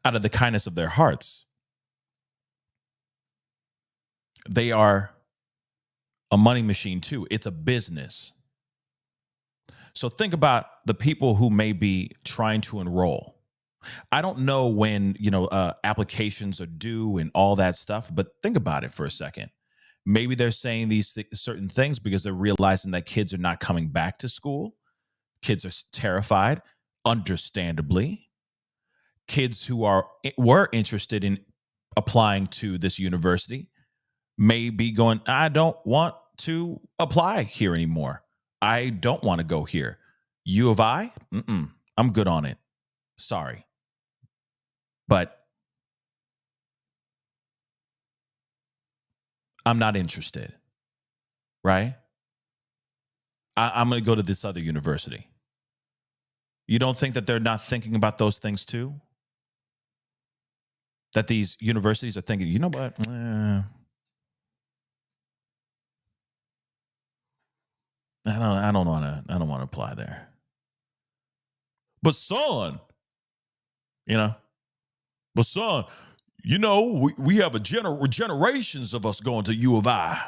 Speaker 2: Out of the kindness of their hearts. they are a money machine too. It's a business. So think about the people who may be trying to enroll. I don't know when, applications are due and all that stuff, but think about it for a second. Maybe they're saying these certain things because they're realizing that kids are not coming back to school. Kids are terrified, understandably. Kids who were interested in applying to this university may be going, I don't want to apply here anymore. I don't want to go here. U of I? I'm good on it. Sorry. But I'm not interested, right? I'm going to go to this other university. You don't think that they're not thinking about those things too? That these universities are thinking, you know what? I don't want to apply there. But son, we have generations of us going to U of I.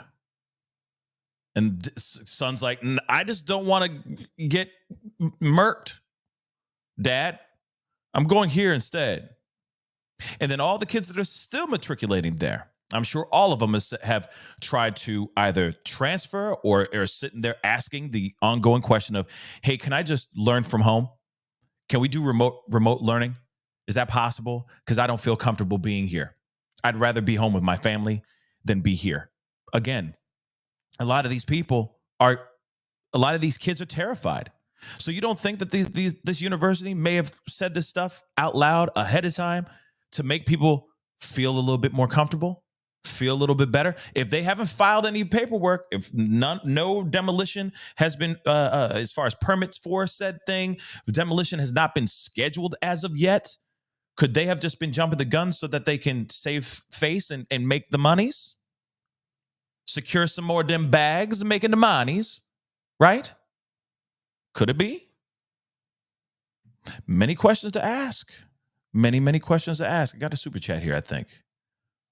Speaker 2: And son's like, I just don't want to get murked, Dad. I'm going here instead. And then all the kids that are still matriculating there, I'm sure all of them have tried to either transfer or are sitting there asking the ongoing question of, hey, can I just learn from home? Can we do remote learning? Is that possible? Because I don't feel comfortable being here. I'd rather be home with my family than be here. Again, a lot of these kids are terrified. So you don't think that this university may have said this stuff out loud ahead of time to make people feel a little bit more comfortable, feel a little bit better? If they haven't filed any paperwork, if no demolition has been, as far as permits for said thing, the demolition has not been scheduled as of yet, could they have just been jumping the gun so that they can save face and make the monies? Secure some more of them bags and making the monies, right? Could it be? Many questions to ask. Many questions to ask. I got a super chat here, I think.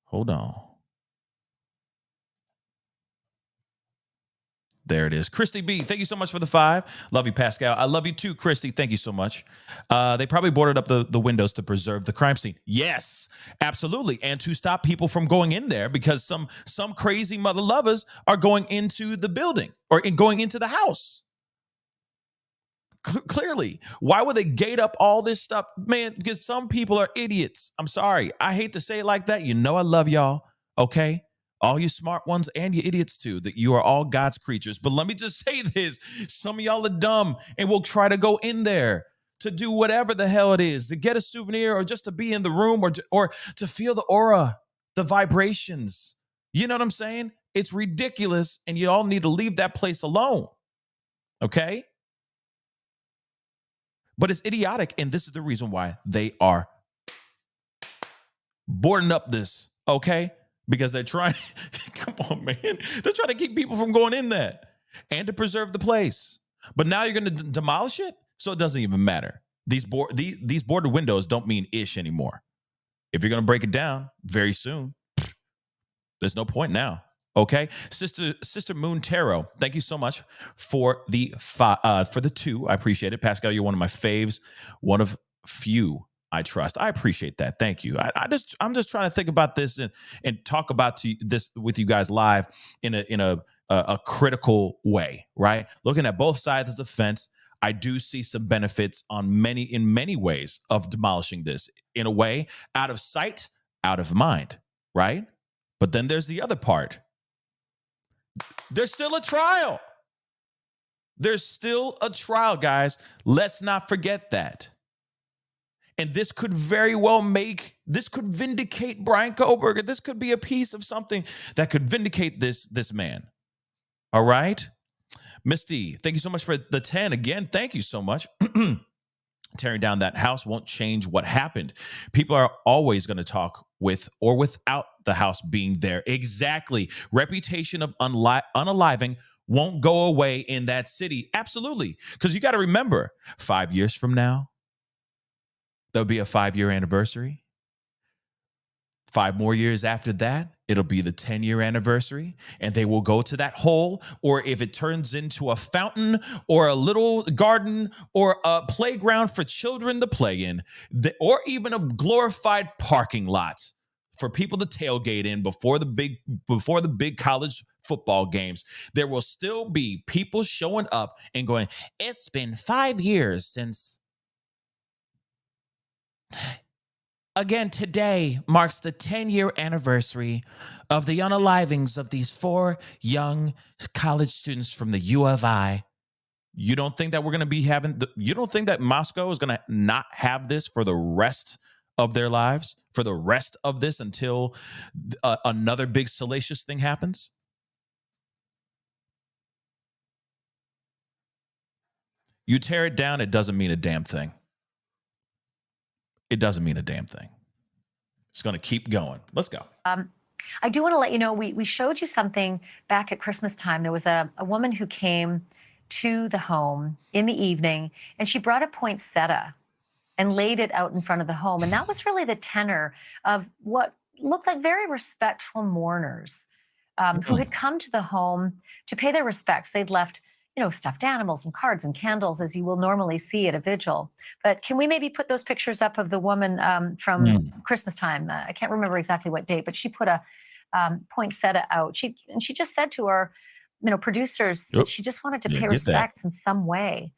Speaker 2: Hold on. There it is. Christy B, thank you so much for the 5. Love you, Pascal. I love you too, Christy. Thank you so much. They probably boarded up the windows to preserve the crime scene. Yes, absolutely. And to stop people from going in there because some crazy mother lovers are going into the building or going into the house. Clearly. Why would they gate up all this stuff? Man, because some people are idiots. I'm sorry. I hate to say it like that. You know I love y'all, okay? All you smart ones and you idiots too, that you are all God's creatures. But let me just say this. Some of y'all are dumb and will try to go in there to do whatever the hell it is, to get a souvenir or just to be in the room or to feel the aura, the vibrations. You know what I'm saying? It's ridiculous and you all need to leave that place alone, okay? But it's idiotic, and this is the reason why they are boarding up this, okay? Because they're trying, come on, man. They're trying to keep people from going in there and to preserve the place. But now you're going to demolish it? So it doesn't even matter. These boarded windows don't mean ish anymore. If you're going to break it down very soon, there's no point now. Okay, Sister Moon Tarot, thank you so much for the 2. I appreciate it, Pascal. You're one of my faves, one of few I trust. I appreciate that. Thank you. I'm just trying to think about this and talk about this with you guys live in a critical way, right? Looking at both sides of the fence, I do see some benefits in many ways of demolishing this. In a way, out of sight, out of mind, right? But then there's the other part. There's still a trial. There's still a trial, guys. Let's not forget that. And this could very well vindicate Bryan Kohberger. This could be a piece of something that could vindicate this man. All right? Misty, thank you so much for the 10 again. Thank you so much. Tearing down that house won't change what happened. People are always going to talk with or without the house being there. Exactly. Reputation of unaliving won't go away in that city. Absolutely. Because you got to remember, 5 years from now, there'll be a 5-year anniversary. 5 more years after that, it'll be the 10-year anniversary, and they will go to that hole, or if it turns into a fountain or a little garden or a playground for children to play in, or even a glorified parking lot for people to tailgate in before the big college football games, there will still be people showing up and going, "It's been 5 years since." Again, today marks the 10-year anniversary of the unalivings of these 4 young college students from the U of I. You don't think that we're going to be you don't think that Moscow is going to not have this for the rest of their lives, for the rest of this until another big salacious thing happens? You tear it down, it doesn't mean a damn thing. It doesn't mean a damn thing. It's going to keep going. Let's go.
Speaker 3: I do want to let you know, we showed you something back at Christmas time. There was a woman who came to the home in the evening, and she brought a poinsettia and laid it out in front of the home. And that was really the tenor of what looked like very respectful mourners who had come to the home to pay their respects. They'd left, stuffed animals and cards and candles, as you will normally see at a vigil. But can we maybe put those pictures up of the woman from Christmas time? I can't remember exactly what date, but she put a poinsettia out. She just said to our, producers, that she just wanted to pay respects in some way.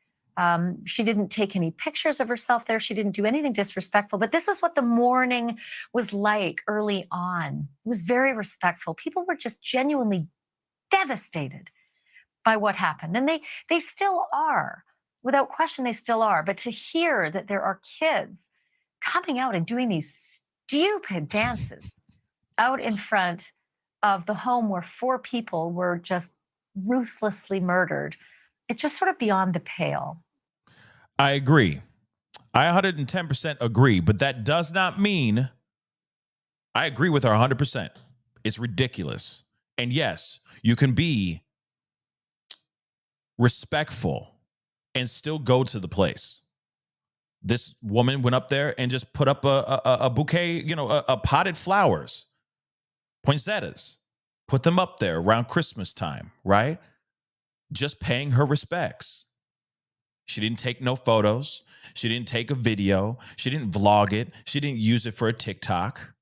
Speaker 3: She didn't take any pictures of herself there. She didn't do anything disrespectful. But this was what the mourning was like early on. It was very respectful. People were just genuinely devastated by what happened. And they still are. Without question, they still are. But to hear that there are kids coming out and doing these stupid dances out in front of the home where 4 people were just ruthlessly murdered, it's just sort of beyond the pale.
Speaker 2: I agree. I 110% agree, but that does not mean I agree with her 100%. It's ridiculous. And yes, you can be respectful and still go to the place. This woman went up there and just put up a bouquet, a potted flowers, poinsettias, put them up there around Christmas time, right? Just paying her respects. She didn't take no photos. She didn't take a video. She didn't vlog it. She didn't use it for a TikTok.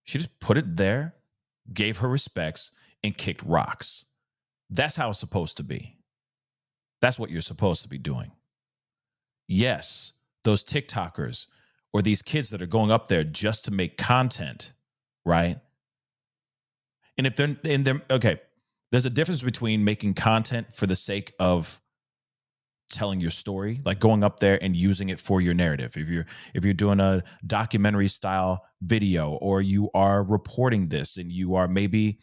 Speaker 2: She just put it there, gave her respects, and kicked rocks. That's how it's supposed to be. That's what you're supposed to be doing. Yes, those TikTokers or these kids that are going up there just to make content, right? And if they're okay, there's a difference between making content for the sake of telling your story, like going up there and using it for your narrative. If you're doing a documentary style video, or you are reporting this and you are maybe,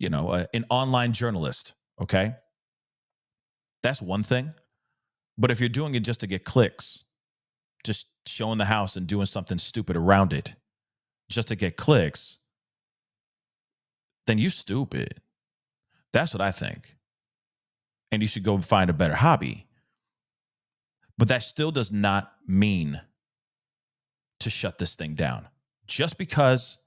Speaker 2: an online journalist, okay? That's one thing. But if you're doing it just to get clicks, just showing the house and doing something stupid around it just to get clicks, then you stupid. That's what I think. And you should go find a better hobby. But that still does not mean to shut this thing down. Just because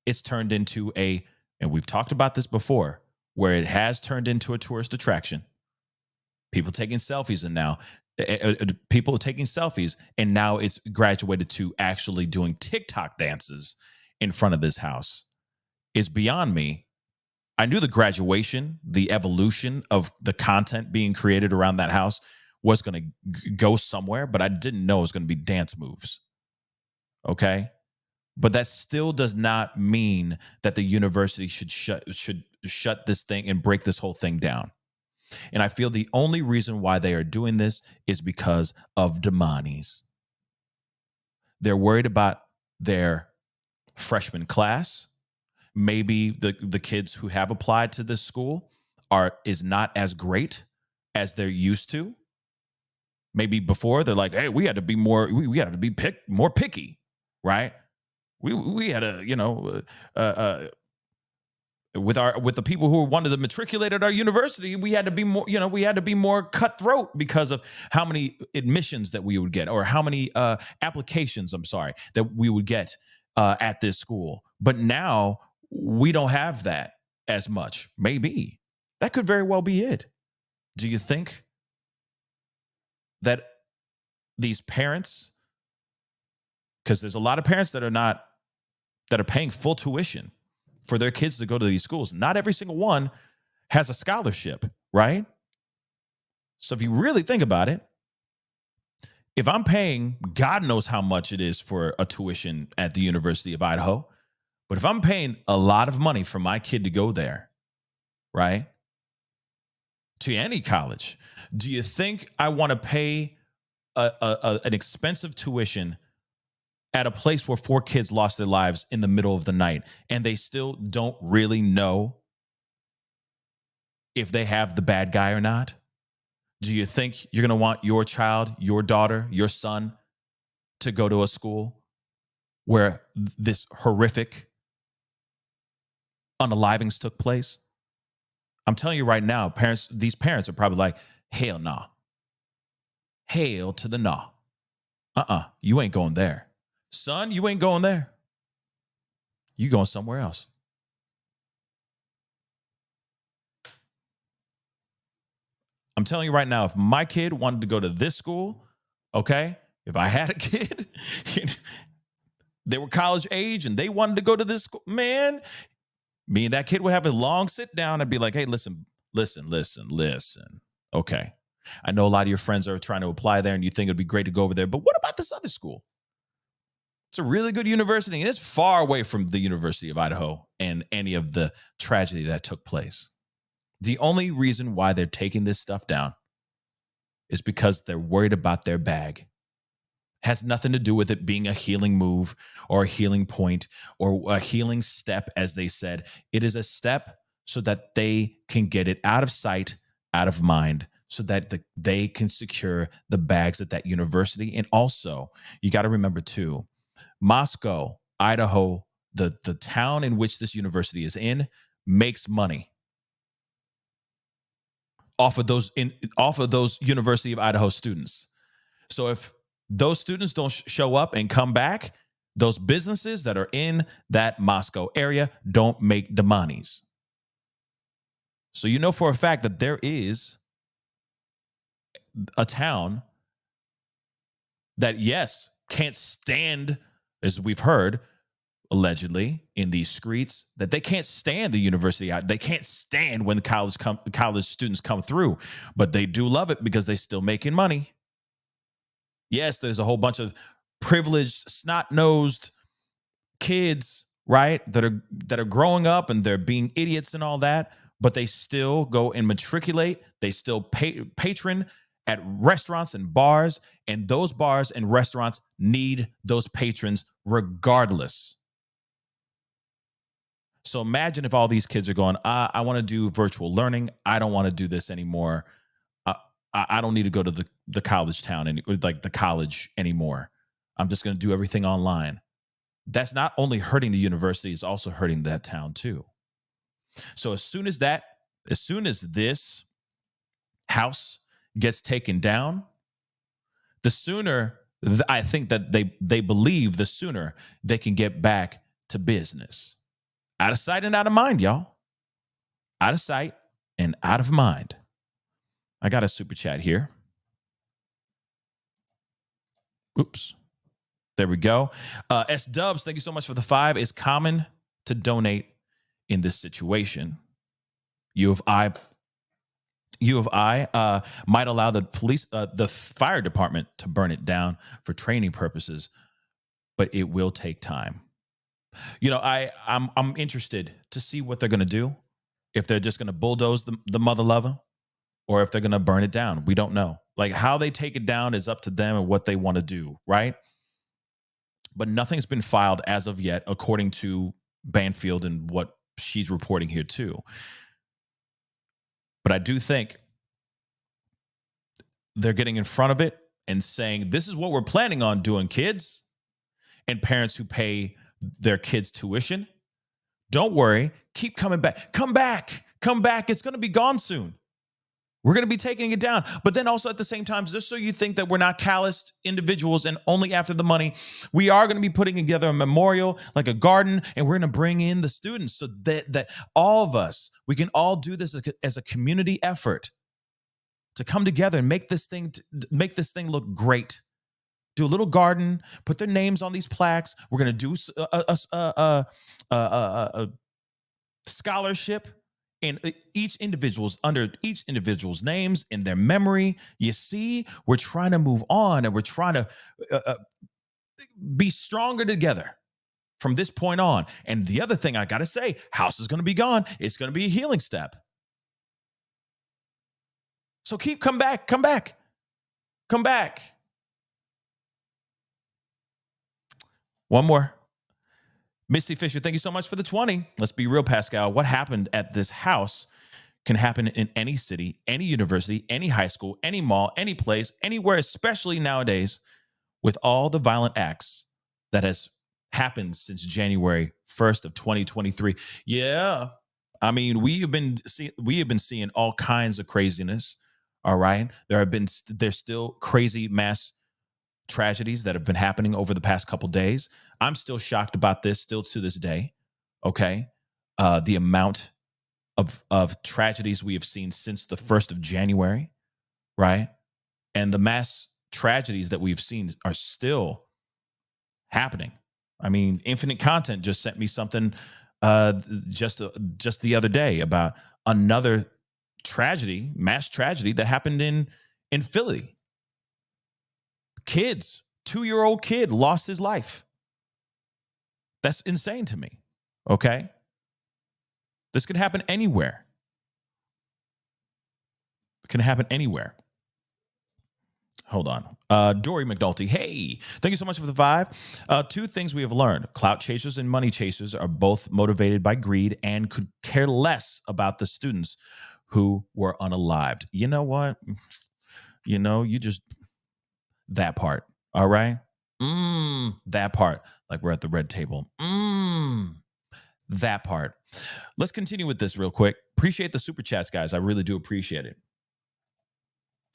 Speaker 2: it's turned into and we've talked about this before, where it has turned into a tourist attraction. People taking selfies, and now people taking selfies, and now it's graduated to actually doing TikTok dances in front of this house is beyond me. I knew the graduation, the evolution of the content being created around that house was going to go somewhere, but I didn't know it was going to be dance moves. Okay? But that still does not mean that the university should shut this thing and break this whole thing down. And I feel the only reason why they are doing this is because of Demonies. They're worried about their freshman class. Maybe the kids who have applied to this school is not as great as they're used to. Maybe before they're like, hey, we had to be more picky, right? We had to, with the people who wanted to matriculate at our university, we had to be more, we had to be more cutthroat because of how many admissions that we would get, or how many applications, that we would get at this school. But now we don't have that as much. Maybe that could very well be it. Do you think that these parents, because there's a lot of parents that are paying full tuition for their kids to go to these schools. Not every single one has a scholarship, right? So if you really think about it, if I'm paying, God knows how much it is for a tuition at the University of Idaho, but if I'm paying a lot of money for my kid to go there, right, to any college, do you think I want to pay an expensive tuition at a place where 4 kids lost their lives in the middle of the night, and they still don't really know if they have the bad guy or not? Do you think you're going to want your child, your daughter, your son to go to a school where this horrific unalivings took place? I'm telling you right now, these parents are probably like, hell nah. Hail to the nah. You ain't going there. Son, you ain't going there. You going somewhere else. I'm telling you right now, if my kid wanted to go to this school, okay, if I had a kid, they were college age and they wanted to go to this school, man, me and that kid would have a long sit down and be like, hey, listen. Okay, I know a lot of your friends are trying to apply there and you think it'd be great to go over there, but what about this other school? It's a really good university, and it's far away from the University of Idaho and any of the tragedy that took place. The only reason why they're taking this stuff down is because they're worried about their bag. It has nothing to do with it being a healing move or a healing point or a healing step, as they said. It is a step so that they can get it out of sight, out of mind, so that they can secure the bags at that university. And also, you got to remember too, Moscow, Idaho, the town in which this university is in, makes money off of those University of Idaho students. So if those students don't show up and come back, those businesses that are in that Moscow area don't make the monies. So you know for a fact that there is a town that, yes, can't stand, as we've heard, allegedly in these streets, that they can't stand the university. They can't stand when college students come through, but they do love it because they still making money. Yes, there's a whole bunch of privileged, snot-nosed kids, right, that are growing up and they're being idiots and all that, but they still go and matriculate. They still patron at restaurants and bars, and those bars and restaurants need those patrons regardless. So imagine if all these kids are going, I want to do virtual learning. I don't want to do this anymore. I don't need to go to the college town like the college anymore. I'm just going to do everything online. That's not only hurting the university, it's also hurting that town too. So as soon as this house gets taken down, the sooner I think that they believe the sooner they can get back to business. Out of sight and out of mind, y'all. Out of sight and out of mind. I got a super chat here. Oops. There we go. S Dubs, thank you so much for the 5. It's common to donate in this situation. U of I might allow the fire department to burn it down for training purposes, but it will take time. You know, I'm interested to see what they're going to do. If they're just going to bulldoze the mother lover, or if they're going to burn it down. We don't know. Like, how they take it down is up to them and what they want to do, right? But nothing's been filed as of yet, according to Banfield and what she's reporting here too. But I do think they're getting in front of it and saying, this is what we're planning on doing, kids. And parents who pay their kids tuition, Don't worry. Keep coming back. Come back. Come back. It's going to be gone soon. We're going to be taking it down. But then also at the same time, just so you think that we're not calloused individuals and only after the money, we are going to be putting together a memorial, like a garden, and we're going to bring in the students so that all of us, we can all do this as a community effort to come together and make this thing look great. Do a little garden, put their names on these plaques. We're going to do a scholarship in each individual's names in their memory. You see, we're trying to move on and we're trying to be stronger together from this point on. And the other thing I got to say, house is going to be gone. It's going to be a healing step. So come back. One more. Misty Fisher, thank you so much for the 20. Let's be real, Pascal. What happened at this house can happen in any city, any university, any high school, any mall, any place, anywhere, especially nowadays with all the violent acts that has happened since January 1st of 2023. Yeah. I mean, we have been seeing all kinds of craziness. All right. There's still crazy mass tragedies that have been happening over the past couple days. I'm still shocked about this still to this day. Okay. The amount of tragedies we have seen since the 1st of January, right? And the mass tragedies that we've seen are still happening. I mean, Infinite Content just sent me something just the other day about another tragedy, mass tragedy that happened in Philly. 2-year-old kid lost his life. That's insane to me. Okay. This could happen anywhere. It can happen anywhere. Hold on. Dory McNulty. Hey, thank you so much for the 5. 2 things we have learned. Clout chasers and money chasers are both motivated by greed and could care less about the students who were unalived. You know what? That part. All right. That part. Like we're at the red table. That part. Let's continue with this real quick. Appreciate the super chats, guys. I really do appreciate it.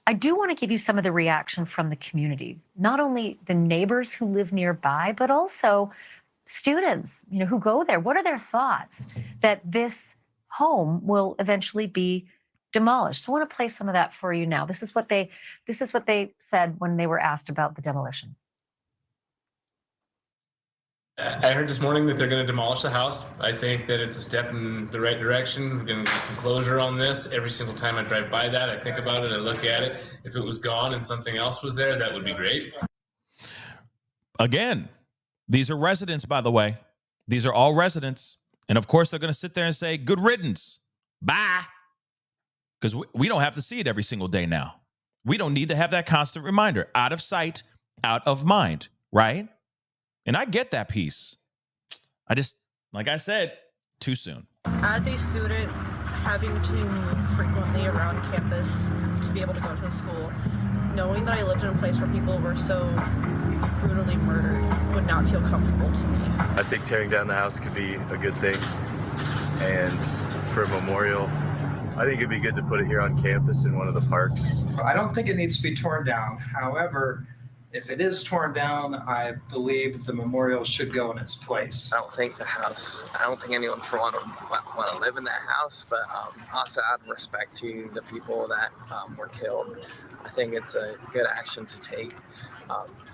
Speaker 3: I do want to give you some of the reaction from the community, not only the neighbors who live nearby, but also students, who go there. What are their thoughts that this home will eventually be demolished? So I want to play some of that for you now. This is what they said when they were asked about the demolition.
Speaker 4: I heard this morning that they're going to demolish the house. I think that it's a step in the right direction. We're going to get some closure on this. Every single time I drive by that, I think about it, I look at it. If it was gone and something else was there, that would be great.
Speaker 2: Again, these are residents, by the way. These are all residents. And of course, they're going to sit there and say, good riddance. Bye. Because we don't have to see it every single day now. We don't need to have that constant reminder. Out of sight, out of mind, right? And I get that piece. I just, like I said, too soon.
Speaker 5: As a student, having to move frequently around campus to be able to go to school, knowing that I lived in a place where people were so brutally murdered would not feel comfortable to me.
Speaker 6: I think tearing down the house could be a good thing. And for a memorial, I think it'd be good to put it here on campus in one of the parks.
Speaker 7: I don't think it needs to be torn down. However, if it is torn down, I believe the memorial should go in its place.
Speaker 8: I don't think anyone would want to live in that house, but also out of respect to the people that were killed, I think it's a good action to take,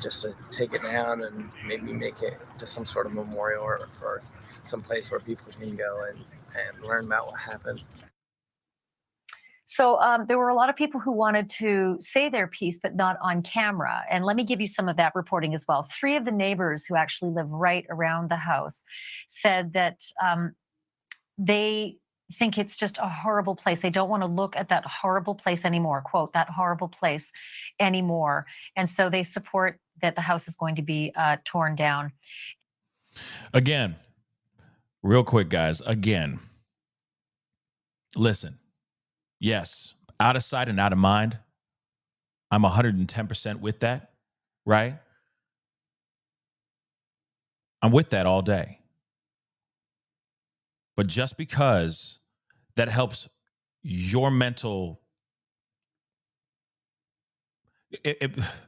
Speaker 8: just to take it down and maybe make it to some sort of memorial or some place where people can go and learn about what happened.
Speaker 3: So there were a lot of people who wanted to say their piece, but not on camera. And let me give you some of that reporting as well. 3 of the neighbors who actually live right around the house said that they think it's just a horrible place. They don't want to look at that horrible place anymore, quote, that horrible place anymore. And so they support that the house is going to be torn down.
Speaker 2: Again, real quick, guys, again, listen. Yes, out of sight and out of mind. I'm 110% with that, right? I'm with that all day. But just because that helps your mental,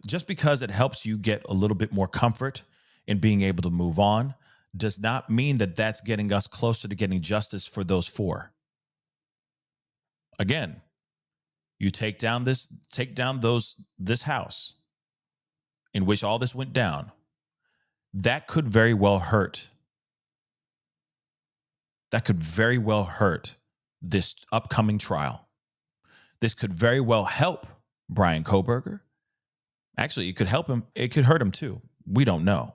Speaker 2: just because it helps you get a little bit more comfort in being able to move on, does not mean that that's getting us closer to getting justice for those 4. Again, you take down this house in which all this went down. That could very well hurt. That could very well hurt this upcoming trial. This could very well help Bryan Kohberger. Actually, it could help him. It could hurt him too. We don't know.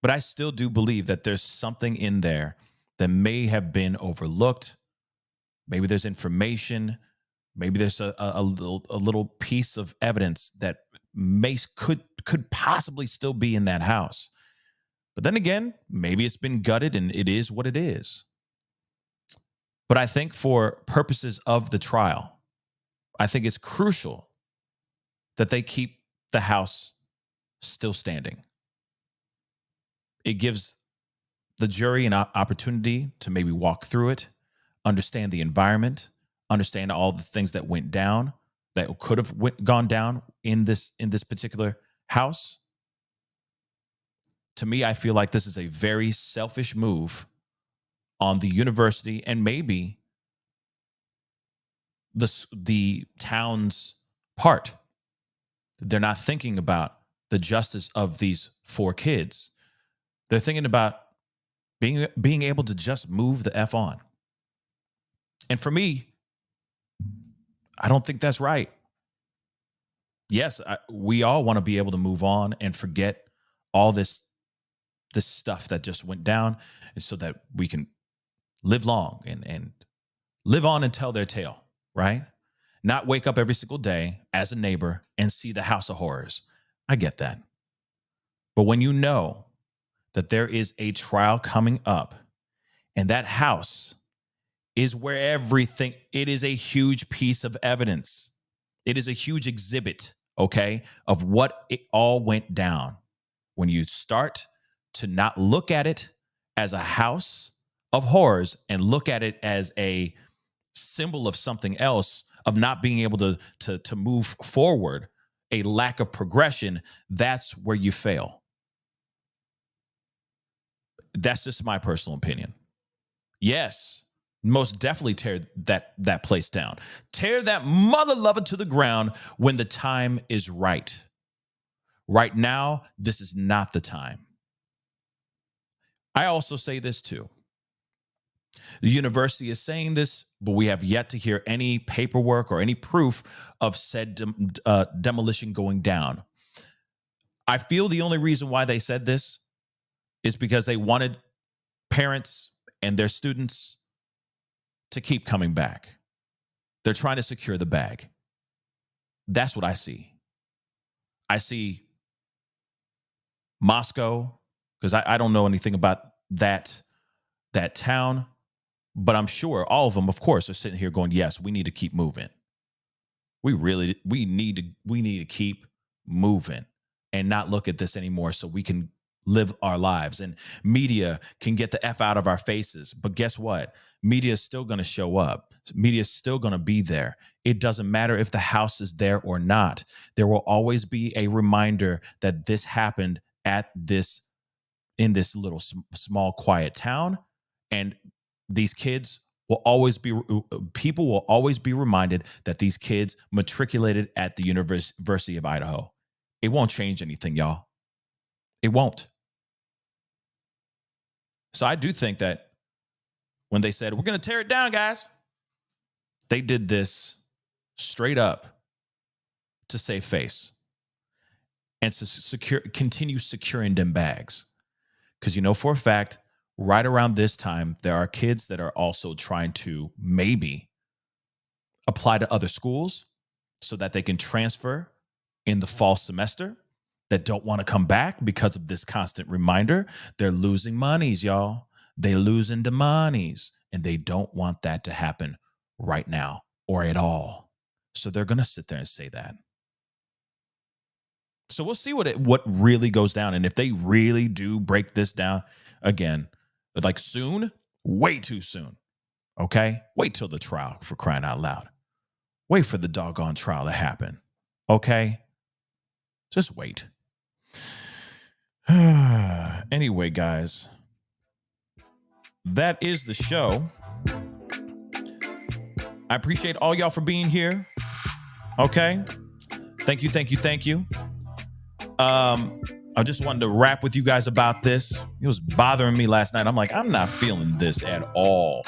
Speaker 2: But I still do believe that there's something in there that may have been overlooked. Maybe there's information. Maybe there's a little piece of evidence that could possibly still be in that house. But then again, maybe it's been gutted and it is what it is. But I think for purposes of the trial, I think it's crucial that they keep the house still standing. It gives the jury an opportunity to maybe walk through it, understand the environment, understand all the things that went down, that could have gone down in this particular house. To me, I feel like this is a very selfish move on the university and maybe the town's part. They're not thinking about the justice of these 4 kids. They're thinking about being able to just move the F on. And for me, I don't think that's right. Yes, we all want to be able to move on and forget all this stuff that just went down, and so that we can live long and live on and tell their tale, right? Not wake up every single day as a neighbor and see the house of horrors. I get that. But when you know that there is a trial coming up and that house is where everything, it is a huge piece of evidence. It is a huge exhibit, okay, of what it all went down. When you start to not look at it as a house of horrors and look at it as a symbol of something else, of not being able to move forward, a lack of progression, that's where you fail. That's just my personal opinion. Yes, most definitely tear that place down. Tear that mother lover to the ground when the time is right. Right now, this is not the time. I also say this too. The university is saying this, but we have yet to hear any paperwork or any proof of said demolition going down. I feel the only reason why they said this is because they wanted parents and their students to keep coming back. They're trying to secure the bag. That's what I see. I see Moscow, because I don't know anything about that town, but I'm sure all of them, of course, are sitting here going, yes, we need to keep moving. We need to keep moving and not look at this anymore so we can live our lives. And media can get the F out of our faces. But guess what? Media is still going to show up. Media is still going to be there. It doesn't matter if the house is there or not. There will always be a reminder that this happened in this little small quiet town. And these kids will always be, people will always be reminded that these kids matriculated at the University of Idaho. It won't change anything, y'all. It won't. So I do think that when they said, we're going to tear it down, guys, they did this straight up to save face and to continue securing them bags. Because you know for a fact, right around this time, there are kids that are also trying to maybe apply to other schools so that they can transfer in the fall semester, that don't want to come back because of this constant reminder. They're losing monies, y'all. They're losing the monies, and they don't want that to happen right now or at all. So they're going to sit there and say that. So we'll see what really goes down. And if they really do break this down, again, Like soon, way too soon. Okay? Wait till the trial, for crying out loud. Wait for the doggone trial to happen. Okay? Just wait. Anyway, guys, that is the show. I appreciate all y'all for being here. Okay? Thank you, thank you, thank you. I just wanted to rap with you guys about this. It was bothering me last night. I'm like, I'm not feeling this at all.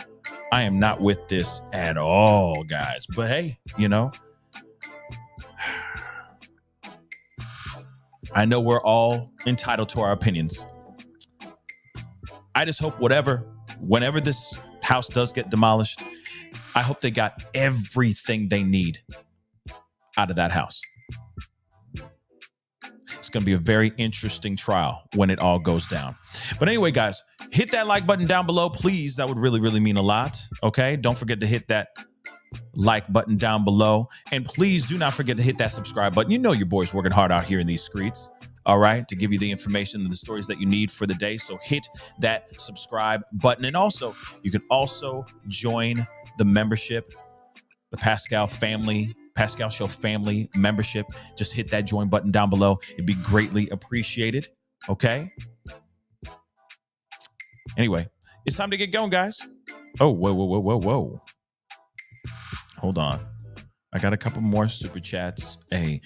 Speaker 2: I am not with this at all, guys. But hey, you know, I know we're all entitled to our opinions. I just hope whenever this house does get demolished, I hope they got everything they need out of that house. It's going to be a very interesting trial when it all goes down. But anyway, guys, hit that like button down below, please. That would really, really mean a lot. Okay? Don't forget to hit that like button down below. And please do not forget to hit that subscribe button. You know your boy's working hard out here in these streets, all right, to give you the information and the stories that you need for the day. So hit that subscribe button. And also, you can also join the membership, the Pascal Show family membership. Just hit that join button down below. It'd be greatly appreciated. Okay. Anyway, it's time to get going, guys. Oh, whoa. Hold on. I got a couple more super chats. A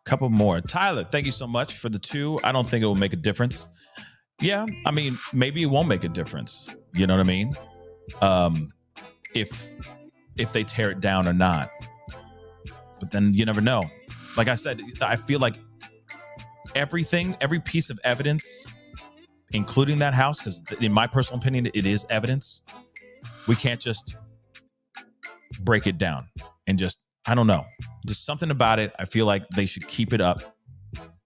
Speaker 2: couple more. Tyler, thank you so much for the 2. I don't think it will make a difference. Yeah, I mean, maybe it won't make a difference. You know what I mean? If they tear it down or not. But then you never know. Like I said, I feel like every piece of evidence, including that house, because in my personal opinion, it is evidence. We can't just break it down and just, I don't know. Just something about it. I feel like they should keep it up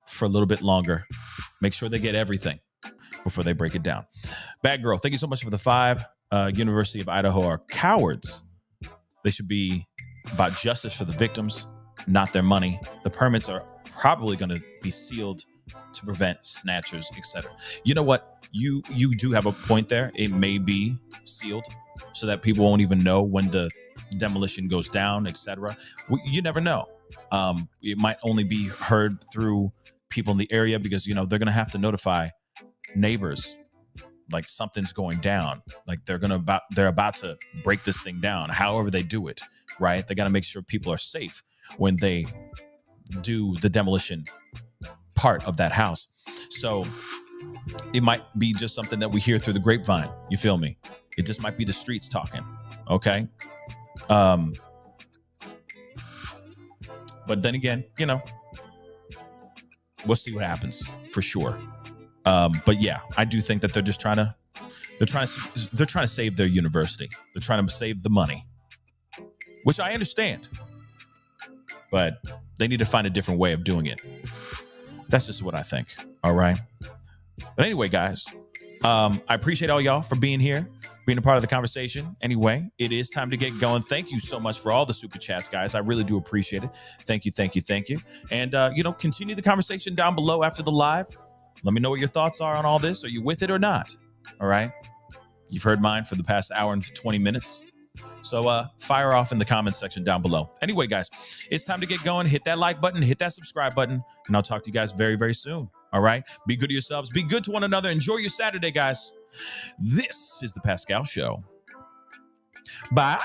Speaker 2: for a little bit longer. Make sure they get everything before they break it down. Bad Girl, thank you so much for the 5. University of Idaho are cowards. They should be about justice for the victims, not their money. The permits are probably going to be sealed to prevent snatchers, etc. You know what? You do have a point there. It may be sealed so that people won't even know when the demolition goes down, etc. You never know. It might only be heard through people in the area because, you know, they're going to have to notify neighbors like something's going down, like they're about to break this thing down. However they do it, right? They got to make sure people are safe when they do the demolition part of that house. So it might be just something that we hear through the grapevine. You feel me? It just might be the streets talking. Okay. But then again, you know, we'll see what happens for sure. But yeah, I do think that they're trying to save their university. They're trying to save the money, which I understand, but they need to find a different way of doing it. That's just what I think. All right. But anyway, guys, I appreciate all y'all for being here, being a part of the conversation. Anyway, it is time to get going. Thank you so much for all the super chats, guys. I really do appreciate it. Thank you. And, continue the conversation down below after the live. Let me know what your thoughts are on all this. Are you with it or not? All right. You've heard mine for the past hour and 20 minutes. So fire off in the comments section down below. Anyway, guys, it's time to get going. Hit that like button, hit that subscribe button, and I'll talk to you guys very, very soon. All right. Be good to yourselves. Be good to one another. Enjoy your Saturday, guys. This is the Pascal Show. Bye.